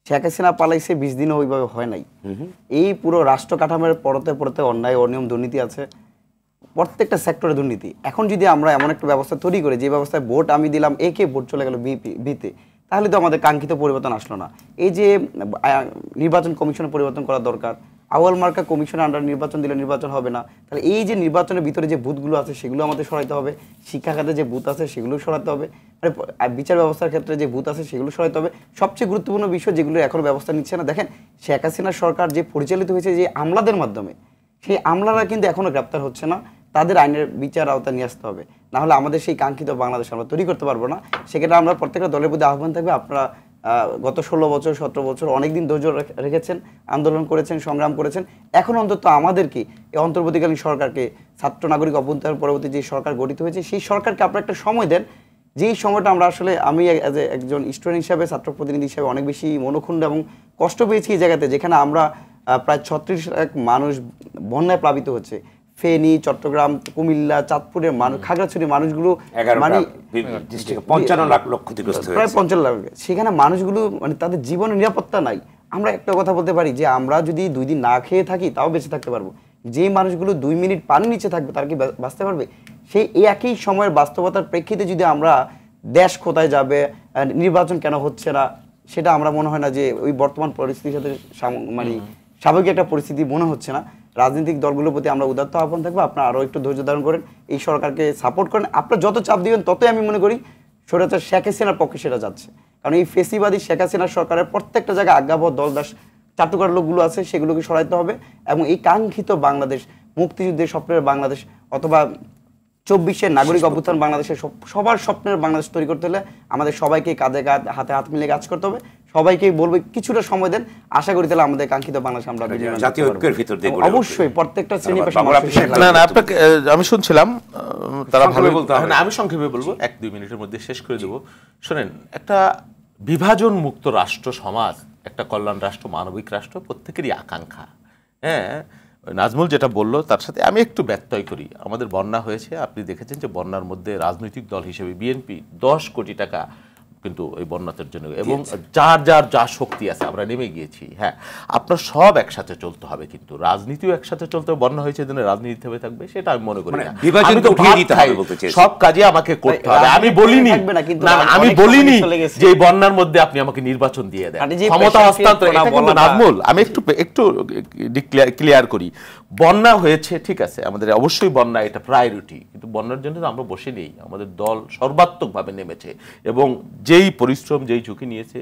শেখ হাসিনা পালাইছে 20 দিনও ওইভাবে হয় নাই। এই পুরো রাষ্ট্র কাঠামোর পরতে পরতে অন্যায় অনিয়ম দুর্নীতি আছে, প্রত্যেকটা সেক্টরে দুর্নীতি। এখন যদি আমরা এমন একটা ব্যবস্থা তৈরি করি যে ব্যবস্থায় ভোট আমি দিলাম এ কে, ভোট চলে গেল বিতে, তাহলে তো আমাদের কাঙ্ক্ষিত পরিবর্তন আসলো না। এই যে নির্বাচন কমিশনের পরিবর্তন করা দরকার, আউয়াল মার্কা কমিশনের আন্ডার নির্বাচন দিলে নির্বাচন হবে না, তাহলে এই যে নির্বাচনের ভিতরে যে বুথগুলো আছে সেগুলো আমাদের সরাইতে হবে, শিক্ষা খাতে যে বুথ আছে সেগুলো সরাতে হবে, বিচার ব্যবস্থার ক্ষেত্রে যে বুথ আছে সেগুলো সরাইতে হবে। সবচেয়ে গুরুত্বপূর্ণ বিষয় যেগুলো এখন ব্যবস্থা নিচ্ছে না, দেখেন শেখ হাসিনা সরকার যে পরিচালিত হয়েছে যে আমলাদের মাধ্যমে, সেই আমলারা কিন্তু এখনো গ্রেপ্তার হচ্ছে না, তাদের আইনের বিচার আওতায় নিয়ে আসতে হবে, না হলে আমাদের সেই কাঙ্ক্ষিত বাংলাদেশ আমরা তৈরি করতে পারবো না। সেক্ষেত্রে আমরা প্রত্যেকটা দলের প্রতি আহ্বান থাকবে, আপনারা গত 16 বছর 17 বছর অনেকদিন ধৈর্য রেখেছেন, আন্দোলন করেছেন, সংগ্রাম করেছেন, এখন অন্তত আমাদেরকে এই অন্তর্বর্তীকালীন সরকারকে, ছাত্র নাগরিক অভ্যুত্থান পরবর্তী যে সরকার গঠিত হয়েছে সেই সরকারকে আপনারা একটা সময় দেন, যেই সময়টা আমরা আসলে আমি একজন স্টুডেন্ট হিসাবে, ছাত্র প্রতিনিধি হিসাবে অনেক বেশি মনোক্ষুণ্ণ এবং কষ্ট পেয়েছি এই জায়গাতে, যেখানে আমরা প্রায় 36 লাখ মানুষ বন্যায় প্লাবিত হচ্ছে, ফেনী, চট্টগ্রাম, কুমিল্লা, চাঁদপুরের মানুষ, খাগড়াছড়ির মানুষগুলো মানে 55 লাখ লোক ক্ষতিগ্রস্ত হয়েছে, প্রায় 50 লাখ। সেখানে মানুষগুলো মানে তাদের জীবনের নিরাপত্তা নাই। আমরা একটা কথা বলতে পারি যে আমরা যদি 2 দিন না খেয়ে থাকি তাও বেঁচে থাকতে পারবো, যে মানুষগুলো 2 মিনিট পানি নিচে থাকবে তারা কি বাঁচতে পারবে? সেই একই সময়ের বাস্তবতার প্রেক্ষিতে যদি আমরা দেশ কোথায় যাবে, নির্বাচন কেন হচ্ছে না, সেটা আমরা মনে হয় না যে ওই বর্তমান পরিস্থিতির সাথে মানে স্বাভাবিক একটা পরিস্থিতি মনে হচ্ছে না। রাজনৈতিক দলগুলোর প্রতি আমরা উদাত্ত আহ্বান থাকবো, আপনারা আরও একটু ধৈর্য ধারণ করেন, এই সরকারকে সাপোর্ট করেন। আপনারা যত চাপ দিবেন ততই আমি মনে করি স্বৈরাচার শেখ হাসিনার পক্ষে সেটা যাচ্ছে, কারণ এই ফেসিবাদী শেখ হাসিনার সরকারের প্রত্যেকটা জায়গায় আজ্ঞাবহ দলদাস চাটুকার লোকগুলো আছে, সেগুলোকে সরাইতে হবে এবং এই কাঙ্ক্ষিত বাংলাদেশ, মুক্তিযুদ্ধের স্বপ্নের বাংলাদেশ অথবা 24-এর নাগরিক অভ্যুত্থান বাংলাদেশের সবার স্বপ্নের বাংলাদেশ তৈরি করতে হলে আমাদের সবাইকে কাঁধে কাঁধ হাতে হাত মিলিয়ে কাজ করতে হবে। সবাইকে বলবো কিছুটা সময় দেন, আশা করি তাহলে আমাদের কাঙ্ক্ষিত বাংলাদেশ আমরা জাতীয় ঐক্যের ভিতর দিয়ে অবশ্যই প্রত্যেকটা শ্রেণী পেশা। আপনাকে আমি শুনছিলাম, তারা ভালো বলতে হবে, আমি সংক্ষেপে বলবো, 1-2 মিনিটের মধ্যে শেষ করে দেবো। শোনেন, একটা বিভাজন মুক্ত রাষ্ট্র সমাজ, একটা কল্যাণ রাষ্ট্র, মানবিক রাষ্ট্র প্রত্যেকেরই আকাঙ্ক্ষা। হ্যাঁ, নাজমুল যেটা বললো তার সাথে আমি একটু ব্যত্যয় করি। আমাদের বন্যা হয়েছে, আপনি দেখেছেন যে বন্যার মধ্যে রাজনৈতিক দল হিসেবে বিএনপি 10 কোটি টাকা কিন্তু এই বন্যাতের জন্য, এবং যার যা শক্তি আছে আমরা নেমে গিয়েছি। হ্যাঁ, আপনার সব একসাথে চলতে হবে, কিন্তু রাজনীতিও একসাথে চলতে হবে। বন্যা হয়েছে জন্য রাজনীতি হবে থাকবে সেটা আমি মনে করি না, সব কাজে আমাকে করতে হবে। আমি বলিনি যে এই বন্যার মধ্যে আপনি আমাকে নির্বাচন দিয়ে দেন, ক্ষমতা হস্তান্তর। নাজমুল, আমি একটু ক্লিয়ার করি, বন্যা হয়েছে ঠিক আছে, আমাদের অবশ্যই বন্যা এটা প্রায়োরিটি, কিন্তু বন্যার জন্য আমরা বসে নেই, আমাদের দল সর্বাত্মকভাবে নেমেছে এবং যেই পরিশ্রম, যেই ঝুঁকি নিয়েছে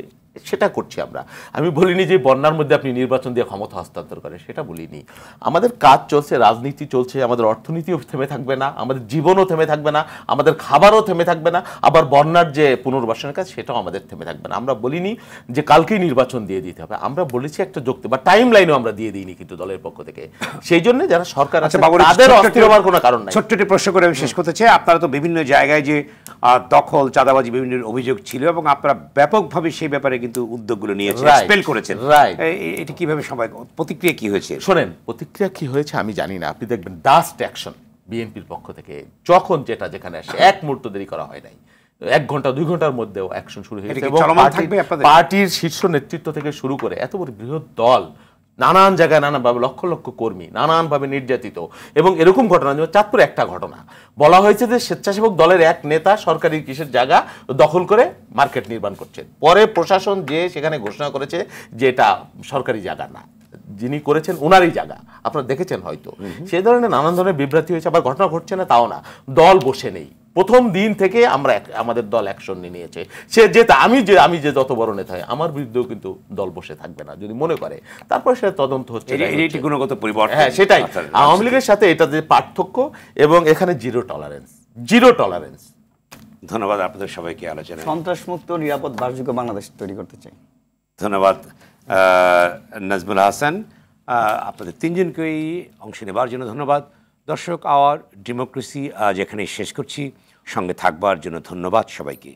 সেটা করছি আমরা। আমি বলিনি যে বন্যার মধ্যে আপনি নির্বাচন দিয়ে ক্ষমতা হস্তান্তর করেন, সেটা বলিনি। আমাদের কাজ চলছে, রাজনীতি চলছে, আমাদের অর্থনীতিও থেমে থাকবে না, আমাদের জীবনও থেমে থাকবে না, আমাদের খাবারও থেমে থাকবে না, আবার বন্যার যে পুনর্বাসনের কাজ সেটাও আমাদের থেমে থাকবে না। আমরা বলিনি যে কালকেই নির্বাচন দিয়ে দিতে হবে, আমরা বলেছি একটা যৌক্তিক বা টাইম লাইনও আমরা দিয়ে দিইনি কিন্তু দলের পক্ষ থেকে। সেই জন্য যারা সরকার আছে তাদের অস্থির হওয়ার কোনো কারণ নাই। ছোট্ট একটি প্রশ্ন করে আমি শেষ করতে চাই, আপনারা তো বিভিন্ন জায়গায় যে দখল চাঁদাবাজি বিভিন্ন অভিযোগ ছিল এবং আপনারা ব্যাপকভাবে সেই ব্যাপারে কিন্তু উদ্যোগগুলো নিয়েছেন, স্পেল করেছেন, এটা কিভাবে সবাই প্রতিক্রিয়া কি হয়েছে? শোনেন, প্রতিক্রিয়া কি হয়েছে আমি জানি না, আপনি দেখবেন ডাস্ট অ্যাকশন বিএনপির পক্ষ থেকে যখন যেটা যেখানে আসে এক মুহূর্ত দেরি করা হয় নাই, 1 ঘন্টা 2 ঘন্টার মধ্যেও অ্যাকশন শুরু হয়েছে এবং পার্টির শীর্ষ নেতৃত্ব থেকে শুরু করে এত বড় বৃহৎ দল নানান জায়গায় নানানভাবে লক্ষ লক্ষ কর্মী নানানভাবে নির্যাতিত। এবং এরকম ঘটনা যেমন চাঁদপুরে একটা ঘটনা বলা হয়েছে যে স্বেচ্ছাসেবক দলের এক নেতা সরকারি কিসের জায়গা দখল করে মার্কেট নির্মাণ করছেন, পরে প্রশাসন যে সেখানে ঘোষণা করেছে যে এটা সরকারি জায়গা না, যিনি করেছেন ওনারই জায়গা, আপনারা দেখেছেন হয়তো। সেই ধরনের নানান ধরনের বিভ্রান্তি হয়েছে। আবার ঘটনা ঘটছে না তাও না, দল বসে নেই, প্রথম দিন থেকে আমরা আমাদের দল অ্যাকশন নিয়েছে। সে যে আমি যে যত বড় নেতা হয় আমার বিরুদ্ধেও কিন্তু দল বসে থাকবে না যদি মনে করে, তারপর সেটা তদন্ত হচ্ছে। গুণগত পরিবর্তন, হ্যাঁ সেটাই আওয়ামী লীগের সাথে এটা যে পার্থক্য, এবং এখানে জিরো টলারেন্স। ধন্যবাদ আপনাদের সবাইকে আলোচনা। সন্ত্রাসমুক্ত নিরাপদ বাসযোগ্য বাংলাদেশ তৈরি করতে চাই। ধন্যবাদ নাজমুল হাসান, আপনাদের তিনজনকেই অংশ নেবার জন্য ধন্যবাদ। দর্শক, আওয়ার ডেমোক্রেসি আজ এখানে শেষ করছি, সঙ্গে থাকবার জন্য ধন্যবাদ সবাইকে।